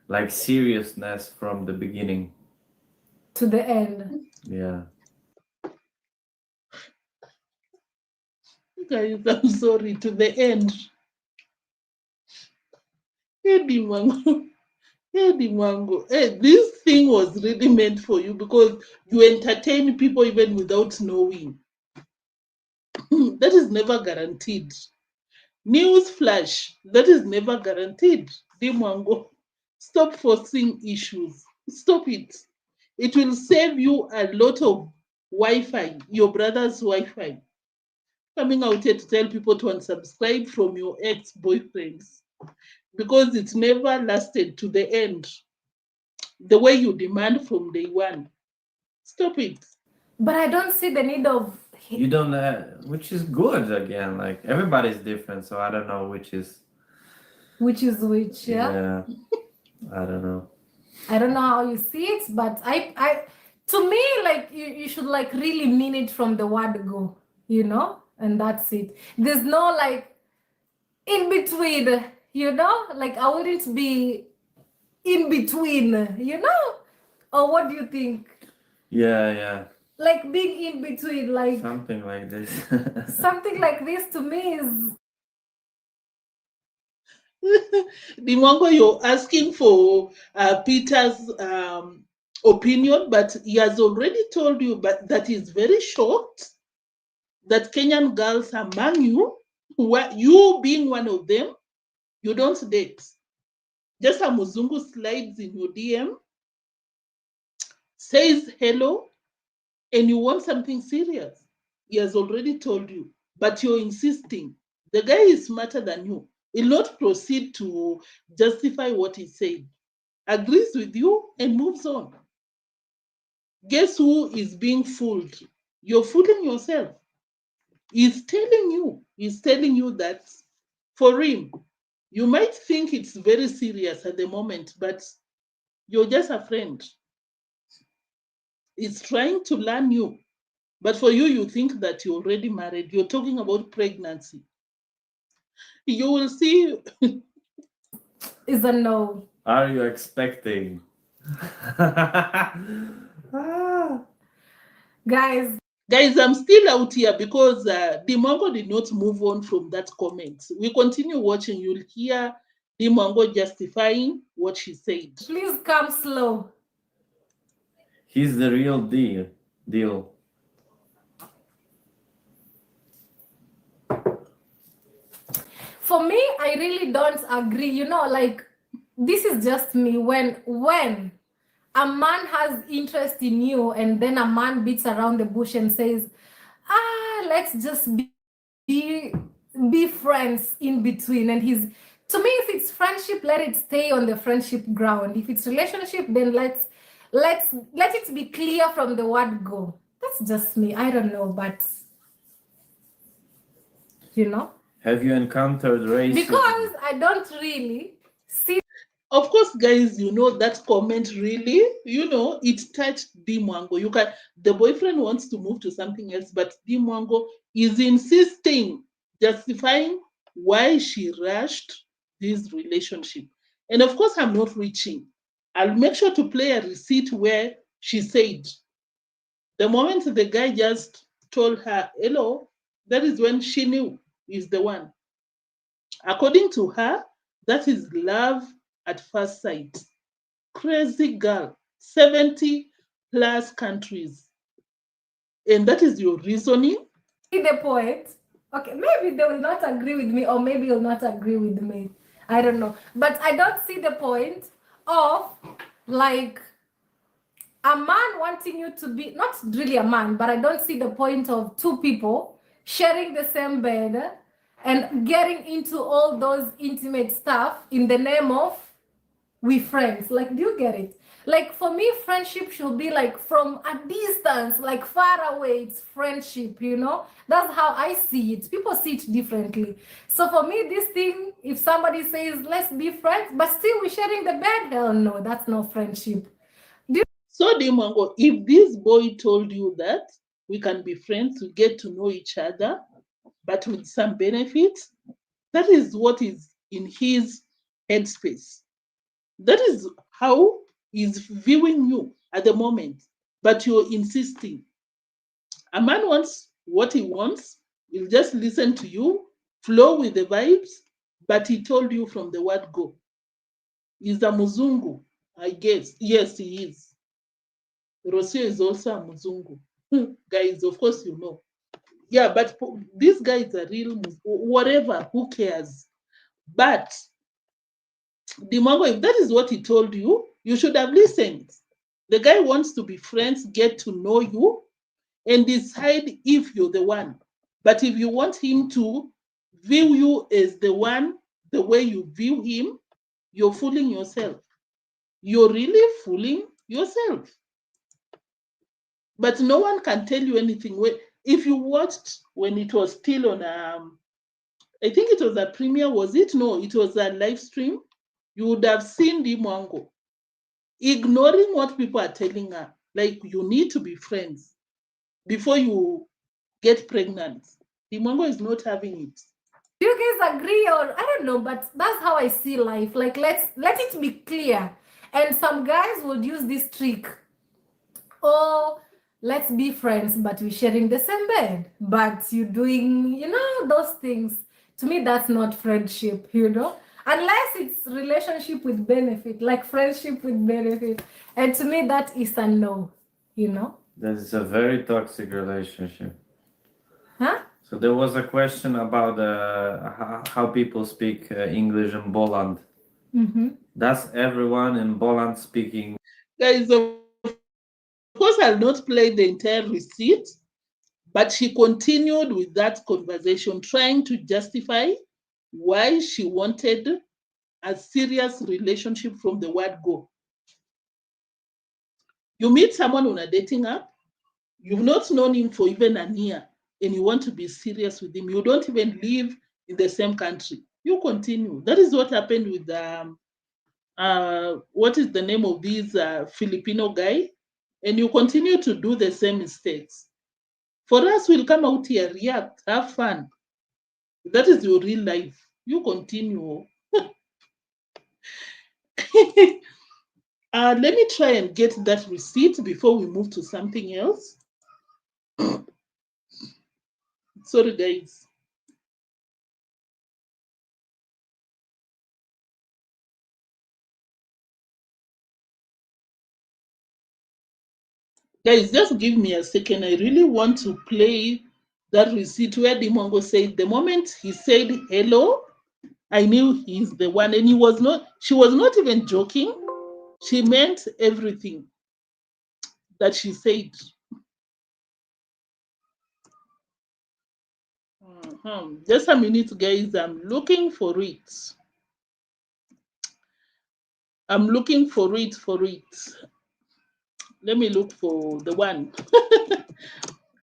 like seriousness from the beginning. To the end. Yeah. Guys, I'm sorry. To the end. Hey, Deemwango. Hey, Mwango, hey, this thing was really meant for you because you entertain people even without knowing. That is never guaranteed. News flash, that is never guaranteed. Mwango, stop forcing issues. Stop it. It will save you a lot of Wi-Fi, your brother's Wi-Fi. Coming out here to tell people to unsubscribe from your ex-boyfriends because it never lasted to the end. The way you demand from day one. Stop it. But I don't see the need of You don't, which is good again. Like everybody's different, so I don't know which is. which is which, yeah? Yeah. I don't know. I don't know how you see it, but I to me, like you should like really mean it from the word go, you know? And that's it. There's no like in between, you know? Like I wouldn't be in between, you know? Or what do you think? Yeah. Like being in between, like Something like this. something like this to me is Mwango, you're asking for Peter's opinion, but he has already told you that he's very shocked that Kenyan girls among you, you being one of them, you don't date. Just a Muzungu slides in your DM, says hello, and you want something serious. He has already told you, but you're insisting. The guy is smarter than you. He'll not proceed to justify what he said. Agrees with you and moves on. Guess who is being fooled? You're fooling yourself. He's telling you that for him, you might think it's very serious at the moment, but you're just a friend. He's trying to learn you. But for you, you think that you're already married. You're talking about pregnancy. You will see. is a no. Are you expecting? Guys, Guys, I'm still out here because Deemwango did not move on from that comment. We continue watching. You'll hear Deemwango justifying what she said. please come slow. He's the real deal. for me, I really don't agree. You know, like, this is just me. When a man has interest in you and then a man beats around the bush and says, let's just be friends in between, and he's, to me, if it's friendship, let it stay on the friendship ground. If it's relationship, then let it be clear from the word go. That's just me. I don't know, but you know, Have you encountered racism? because I don't really see. Of course, guys, you know that comment really, you know, it touched deemwango. The boyfriend wants to move to something else, but deemwango is insisting, justifying why she rushed this relationship. And of course, I'm not reaching. I'll make sure to play a receipt where she said, the moment the guy just told her, hello, that is when she knew he's the one. According to her, that is love at first sight. Crazy girl, 70 plus countries. And that is your reasoning? The point. Okay, maybe they will not agree with me, or maybe you'll not agree with me. I don't know. But I don't see the point of, like, a man wanting you to be, not really a man, but I don't see the point of two people sharing the same bed and getting into all those intimate stuff in the name of we friends. Like, do you get it? Like, for me, friendship should be like from a distance, like far away. It's friendship, you know? That's how I see it. People see it differently. So for me, this thing, if somebody says, let's be friends, but still we're sharing the bed, hell no, that's not friendship. So, deemwango, if this boy told you that we can be friends, we get to know each other, but with some benefits, that is what is in his headspace. That is how he's viewing you at the moment, but you're insisting. A man wants what he wants, he'll just listen to you, flow with the vibes, but he told you from the word go. He's a Muzungu, I guess. Yes, he is. Rocio is also a Muzungu. Guys, of course you know. Yeah, but this guy is a real whatever, who cares? But deemwango, if that is what he told you, you should have listened. The guy wants to be friends, get to know you, and decide if you're the one. But if you want him to view you as the one, the way you view him, you're fooling yourself. You're really fooling yourself. But no one can tell you anything. If you watched when it was still on, I think it was a premiere, was it? No, it was a live stream. You would have seen deemwango ignoring what people are telling her. Like, you need to be friends before you get pregnant. Deemwango is not having it. Do you guys agree, or I don't know, but that's how I see life. Like, let it be clear. And some guys would use this trick. Oh, let's be friends, but we're sharing the same bed. But you're doing, you know, those things. To me, that's not friendship, you know? Unless it's relationship with benefit, like friendship with benefit. And to me, that is a no, you know? That is a very toxic relationship. Huh? So there was a question about how people speak English in Boland. Does everyone in Boland speaking? Guys, of course, I'll not play the entire receipt, but she continued with that conversation, trying to justify why she wanted a serious relationship from the word go. You meet someone on a dating app, you've not known him for even a year, and you want to be serious with him. You don't even live in the same country. You continue. That is what happened with what is the name of this Filipino guy? And you continue to do the same mistakes. For us, we'll come out here, react, have fun. That is your real life. You continue. Let me try and get that receipt before we move to something else. Sorry, guys. Guys, just give me a second. I really want to play that receipt where deemwango said the moment he said hello, I knew he's the one, and she was not even joking. She meant everything that she said. Just a minute, guys. I'm looking for it. I'm looking for it. Let me look for the one.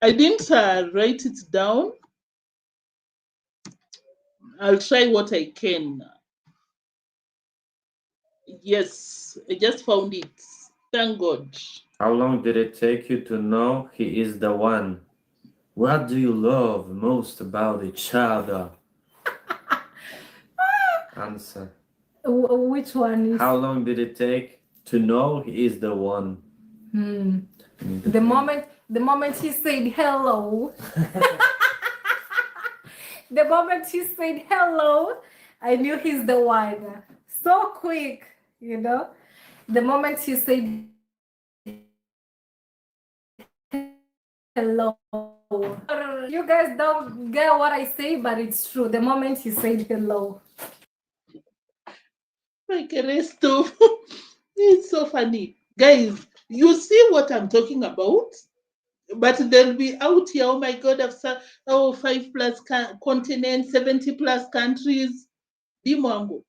I didn't write it down. I'll try what I can. Yes, I just found it. Thank God. How long did it take you to know he is the one? What do you love most about each other? Answer. Which one is? How long did it take to know he is the one? The moment he said hello. The moment he said hello, I knew he's the one. So quick, you know. The moment he said hello. You guys don't get what I say, but it's true. The moment he said hello. Like a rest of it's so funny. Guys, you see what I'm talking about? But they'll be out here, oh my God, I've 5+ continents, 70+ countries. Deemwango,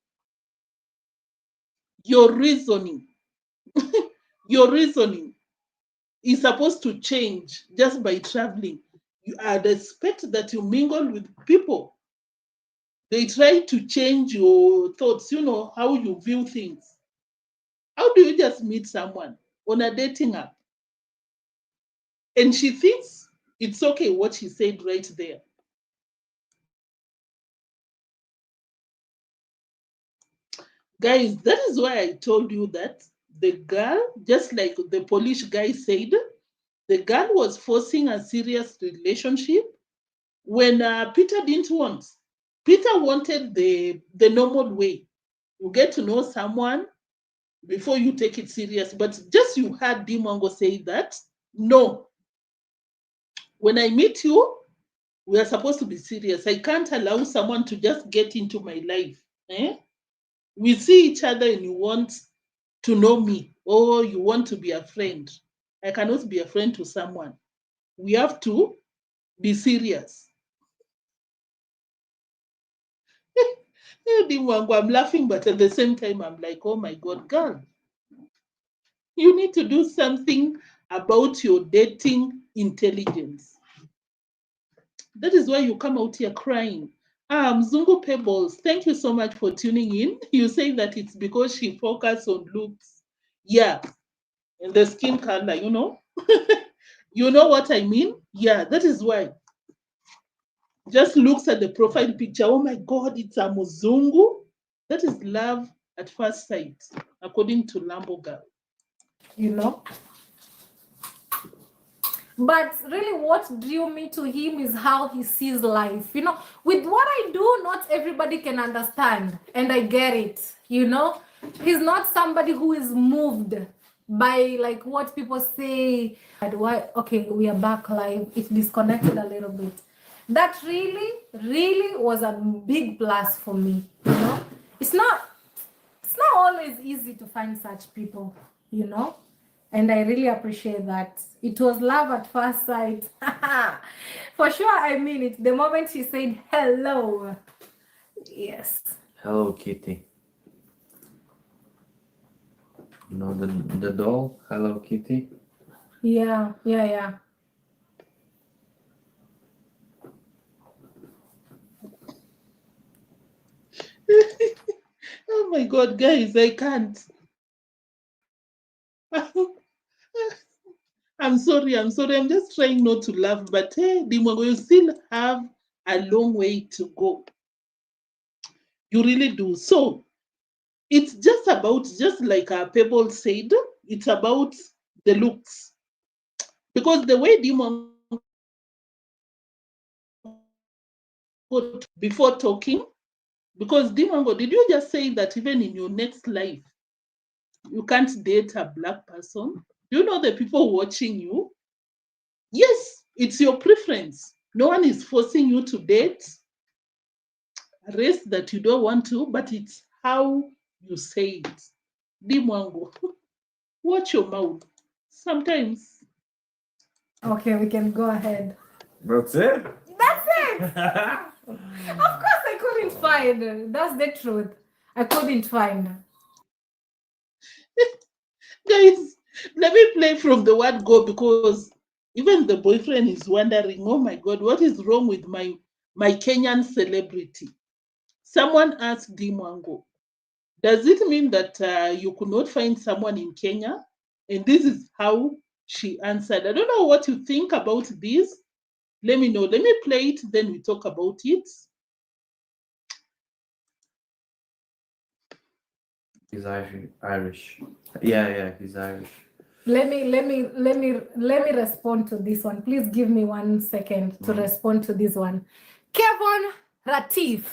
your reasoning is supposed to change just by traveling. I'd expect that you mingle with people. They try to change your thoughts, how you view things. How do you just meet someone on a dating app? And she thinks it's okay what she said right there. Guys, that is why I told you that the girl, just like the Polish guy said, the girl was forcing a serious relationship when Peter didn't want. Peter wanted the normal way. You get to know someone before you take it serious. But just you heard Deemwango say that, no. When I meet you, we are supposed to be serious. I can't allow someone to just get into my life. We see each other and you want to know me, or you want to be a friend. I cannot be a friend to someone. We have to be serious. I'm laughing, but at the same time, I'm like, oh my God, girl, you need to do something about your dating intelligence. That is why you come out here crying. Mzungu Pebbles, thank you so much for tuning in. You say that it's because she focuses on looks. Yeah, and the skin color, you know. You know what I mean? Yeah, that is why. Just looks at the profile picture. Oh my God, it's a Muzungu. That is love at first sight, according to Lambo Girl. You know? But really what drew me to him is how he sees life. You know, with what I do, not everybody can understand. And I get it, you know? He's not somebody who is moved by like what people say. Okay, we are back live. It disconnected a little bit. That really was a big plus for me, you know? It's not always easy to find such people, you know? And I really appreciate that. It was love at first sight. For sure, I mean it. The moment she said hello. Yes. Hello Kitty. You know the doll, Hello Kitty? Yeah. Oh my God, guys, I can't. I'm sorry. I'm just trying not to laugh, but hey, Deemwango, you still have a long way to go. You really do. So it's just about, just like Pebble said, it's about the looks. Because the way Deemwango before talking, because Deemwango, did you just say that even in your next life, you can't date a black person? Do you know the people watching you? Yes, it's your preference. No one is forcing you to date rest that you don't want to, but it's how you say it. Deemwango. Watch your mouth. Sometimes. Okay, we can go ahead. That's it. That's it. Of course, I couldn't find. That's the truth. I couldn't find. Guys, let me play from the word go, because even the boyfriend is wondering, oh my God, what is wrong with my Kenyan celebrity? Someone asked Deemwango, does it mean that you could not find someone in Kenya? And this is how she answered. I don't know what you think about this. Let me know. Let me play it, then we talk about it. He's Irish. Yeah, he's Irish. Let me respond to this one. Please give me 1 second to respond to this one. Kevin Ratif.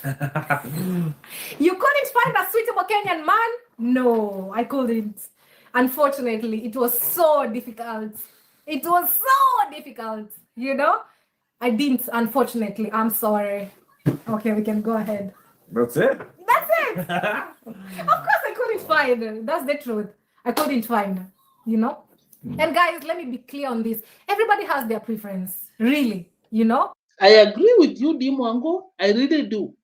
You couldn't find a suitable Kenyan man? No, I couldn't. Unfortunately, it was so difficult. It was so difficult, you know? I didn't, unfortunately. I'm sorry. Okay, we can go ahead. That's it. That's it. Of course, I couldn't find. That's the truth. I couldn't find, you know? And guys, let me be clear on this. Everybody has their preference, really, you know? I agree with you, Deemwango. I really do.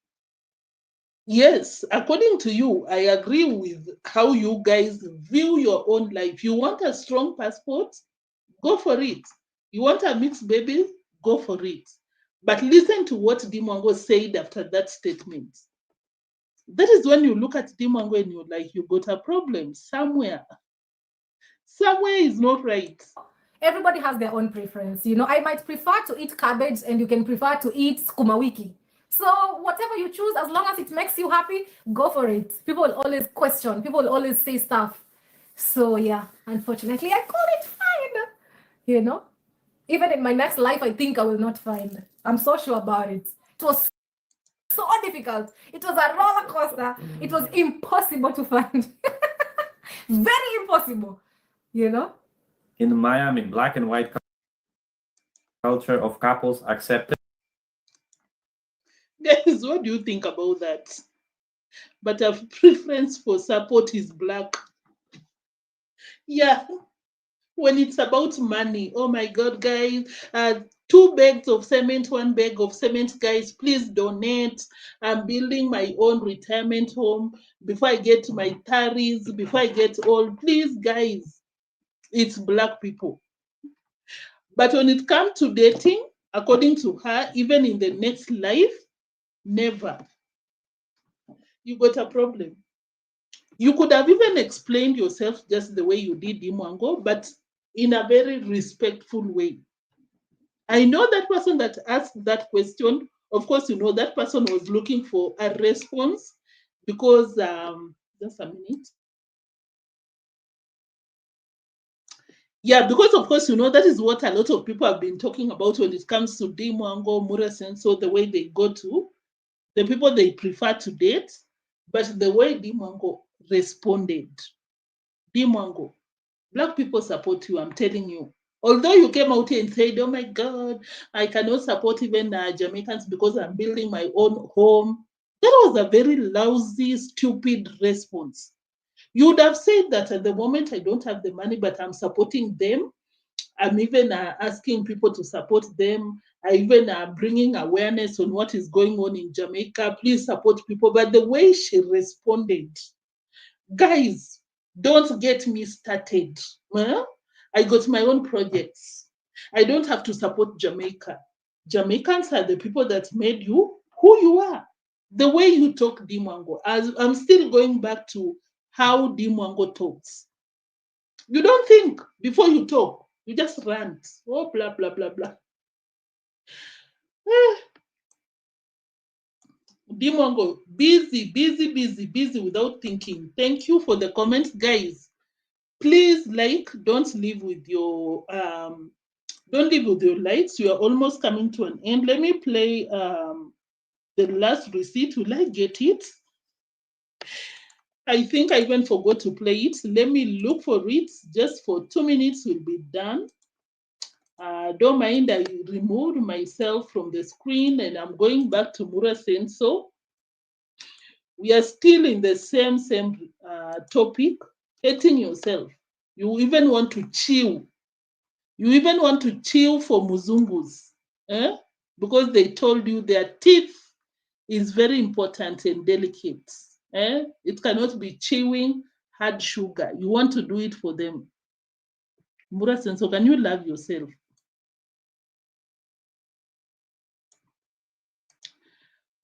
Yes, according to you, I agree with how you guys view your own life. You want a strong passport? Go for it. You want a mixed baby? Go for it. But listen to what Deemwango said after that statement. That is when you look at Deemwango and you're like, you got a problem somewhere. Somewhere is not right. Everybody has their own preference. You know, I might prefer to eat cabbage and you can prefer to eat sukuma wiki. So whatever you choose, as long as it makes you happy, go for it. People will always question. People will always say stuff. So yeah, unfortunately, I couldn't find, you know. Even in my next life, I think I will not find. I'm so sure about it. It was so difficult. It was a roller coaster. It was impossible to find. Very impossible, you know. In Miami, black and white culture of couples accepted. Guys, what do you think about that? But a preference for support is black. Yeah, when it's about money, oh my God, guys, 2 bags of cement, 1 bag of cement, guys, please donate. I'm building my own retirement home before I get my taris, before I get old. Please, guys, it's black people. But when it comes to dating, according to her, even in the next life, never. You got a problem. You could have even explained yourself just the way you did, Mwango, but in a very respectful way. I know that person that asked that question, of course, you know, that person was looking for a response because, just a minute. Yeah, because of course, you know, that is what a lot of people have been talking about when it comes to Mwango, Murasenso, the way they go to, the people they prefer to date, but the way Mwango responded. Mwango, black people support you, I'm telling you. Although you came out here and said, oh my God, I cannot support even Jamaicans because I'm building my own home. That was a very lousy, stupid response. You would have said that at the moment I don't have the money, but I'm supporting them. I'm even asking people to support them. I even bringing awareness on what is going on in Jamaica. Please support people. But the way she responded, guys, don't get me started. Well, I got my own projects. I don't have to support Jamaica. Jamaicans are the people that made you who you are. The way you talk, Deemwango, I'm still going back to how Deemwango talks. You don't think before you talk. You just rant. Oh, blah, blah, blah, blah. Deemwango, busy without thinking. Thank you for the comments, guys. Please don't leave with your likes. You are almost coming to an end. Let me play the last receipt. Will I get it? I think I even forgot to play it. Let me look for it. Just for 2 minutes, we'll be done. Don't mind, I removed myself from the screen and I'm going back to Mura Senso. We are still in the same topic, hating yourself. You even want to chew. You even want to chew for muzungus, because they told you their teeth is very important and delicate. It cannot be chewing hard sugar. You want to do it for them. Mura Senso, can you love yourself?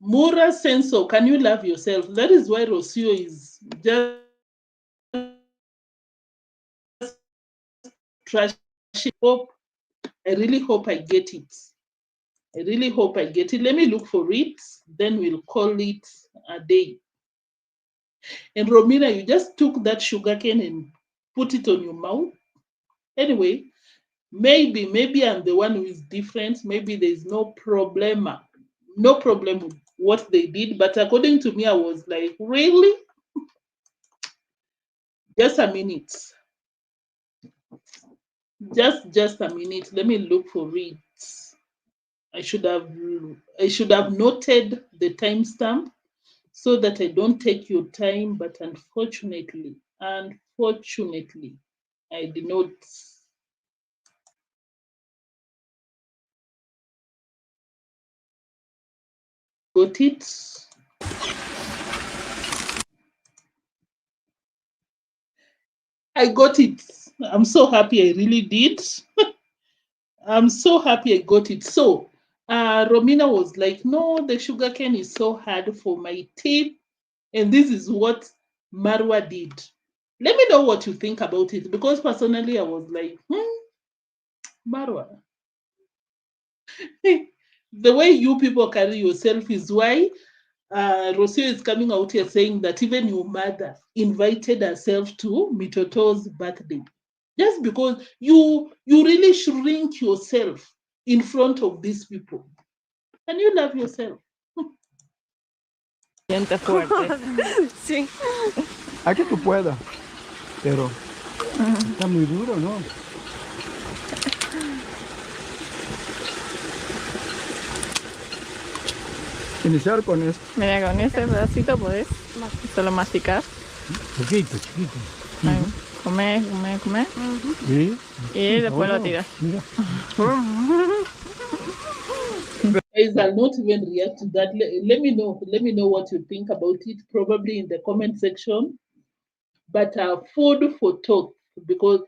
Mura Senso, can you love yourself? That is why Rocio is just trashing. I really hope I get it. I really hope I get it. Let me look for it. Then we'll call it a day. And Romina, you just took that sugar cane and put it on your mouth. Anyway, maybe I'm the one who is different. Maybe there's no problem with what they did. But according to me, I was like, really? Just a minute. Just a minute. Let me look for it. I should have noted the timestamp so that I don't take your time, but unfortunately, I did not. Got it. I got it. I'm so happy I really did. I'm so happy I got it. So Romina was like, no, the sugarcane is so hard for my teeth. And this is what Marwa did. Let me know what you think about it, because personally I was like, Marwa. The way you people carry yourself is why Rocio is coming out here saying that even your mother invited herself to Mitoto's birthday. Just because you really shrink yourself in front of these people. Can you love yourself? Siente fuerte. Sí. A que tú puedas, pero está muy duro, ¿no? Iniciar con esto. Mira, con ese pedacito podés solo masticar. Chiquito, chiquito. Ahí, comer. Sí. Y después lo tiras. Mira. Guys, I'll not even react to that. Let me know what you think about it, probably in the comment section. But food for thought, because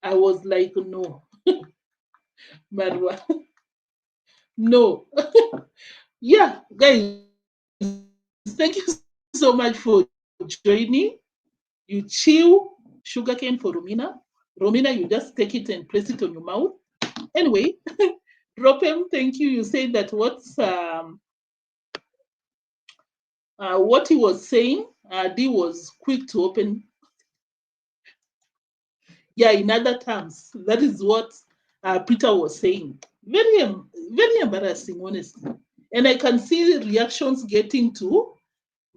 I was like, no, Marwa, no. Yeah, guys, thank you so much for joining. You chew sugarcane for Romina. Romina, you just take it and place it on your mouth. Anyway, Ropem, thank you. You said that what he was saying, D was quick to open. Yeah, in other terms, that is what Peter was saying. Very embarrassing, honestly. And I can see reactions getting to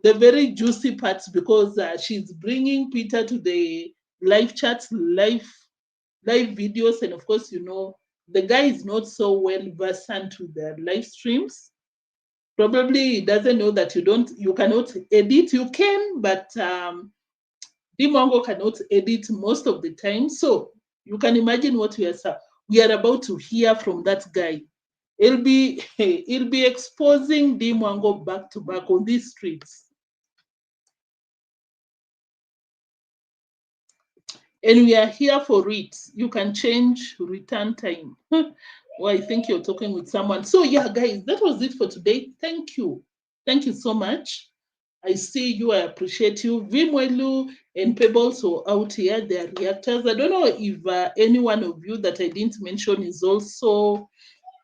the very juicy parts, because she's bringing Peter to the live chats, live videos, and of course, the guy is not so well versed to the live streams. Probably he doesn't know that you cannot edit. You can, but deemwango cannot edit most of the time. So you can imagine what we are about to hear from that guy. He'll be exposing deemwango back to back on these streets. And we are here for it. You can change return time. Well, I think you're talking with someone. So yeah, guys, that was it for today. Thank you. Thank you so much. I see you. I appreciate you. Vimwelu and Pebbles are out here. They are reactors. I don't know if any one of you that I didn't mention is also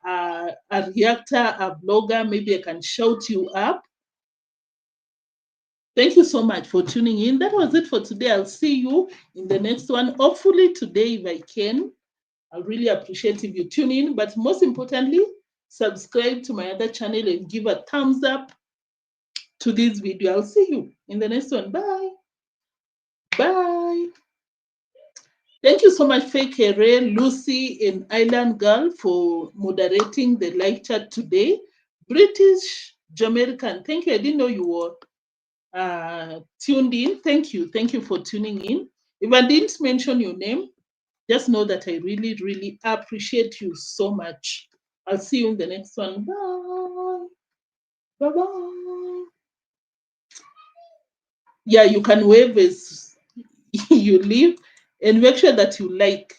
a reactor, a blogger. Maybe I can shout you up. Thank you so much for tuning in. That was it for today. I'll see you in the next one. Hopefully today, if I can. I'll really appreciate if you tune in. But most importantly, subscribe to my other channel and give a thumbs up to this video. I'll see you in the next one. Bye. Bye. Thank you so much, Fake Ray, Lucy, and Island Girl for moderating the live chat today. British Jamaican, thank you. I didn't know you were tuned in. Thank you. Thank you for tuning in. If I didn't mention your name, just know that I really, really appreciate you so much. I'll see you in the next one. Bye. Bye-bye. Yeah, you can wave as you leave, and make sure that you like.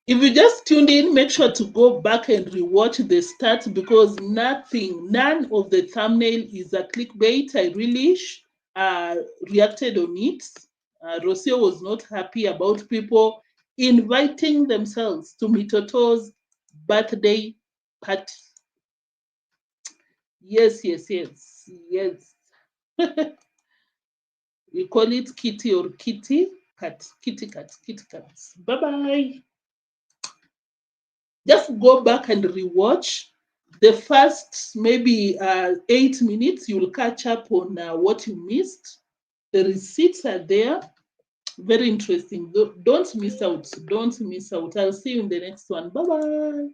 If you just tuned in, make sure to go back and rewatch the start, because none of the thumbnail is a clickbait. I really reacted on it. Rocio was not happy about people inviting themselves to Mitoto's birthday party. Yes. We call it kitty or kitty cat. Kitty cat. Bye-bye. Just go back and rewatch the first maybe 8 minutes. You'll catch up on what you missed. The receipts are there. Very interesting. Don't miss out. I'll see you in the next one. Bye-bye.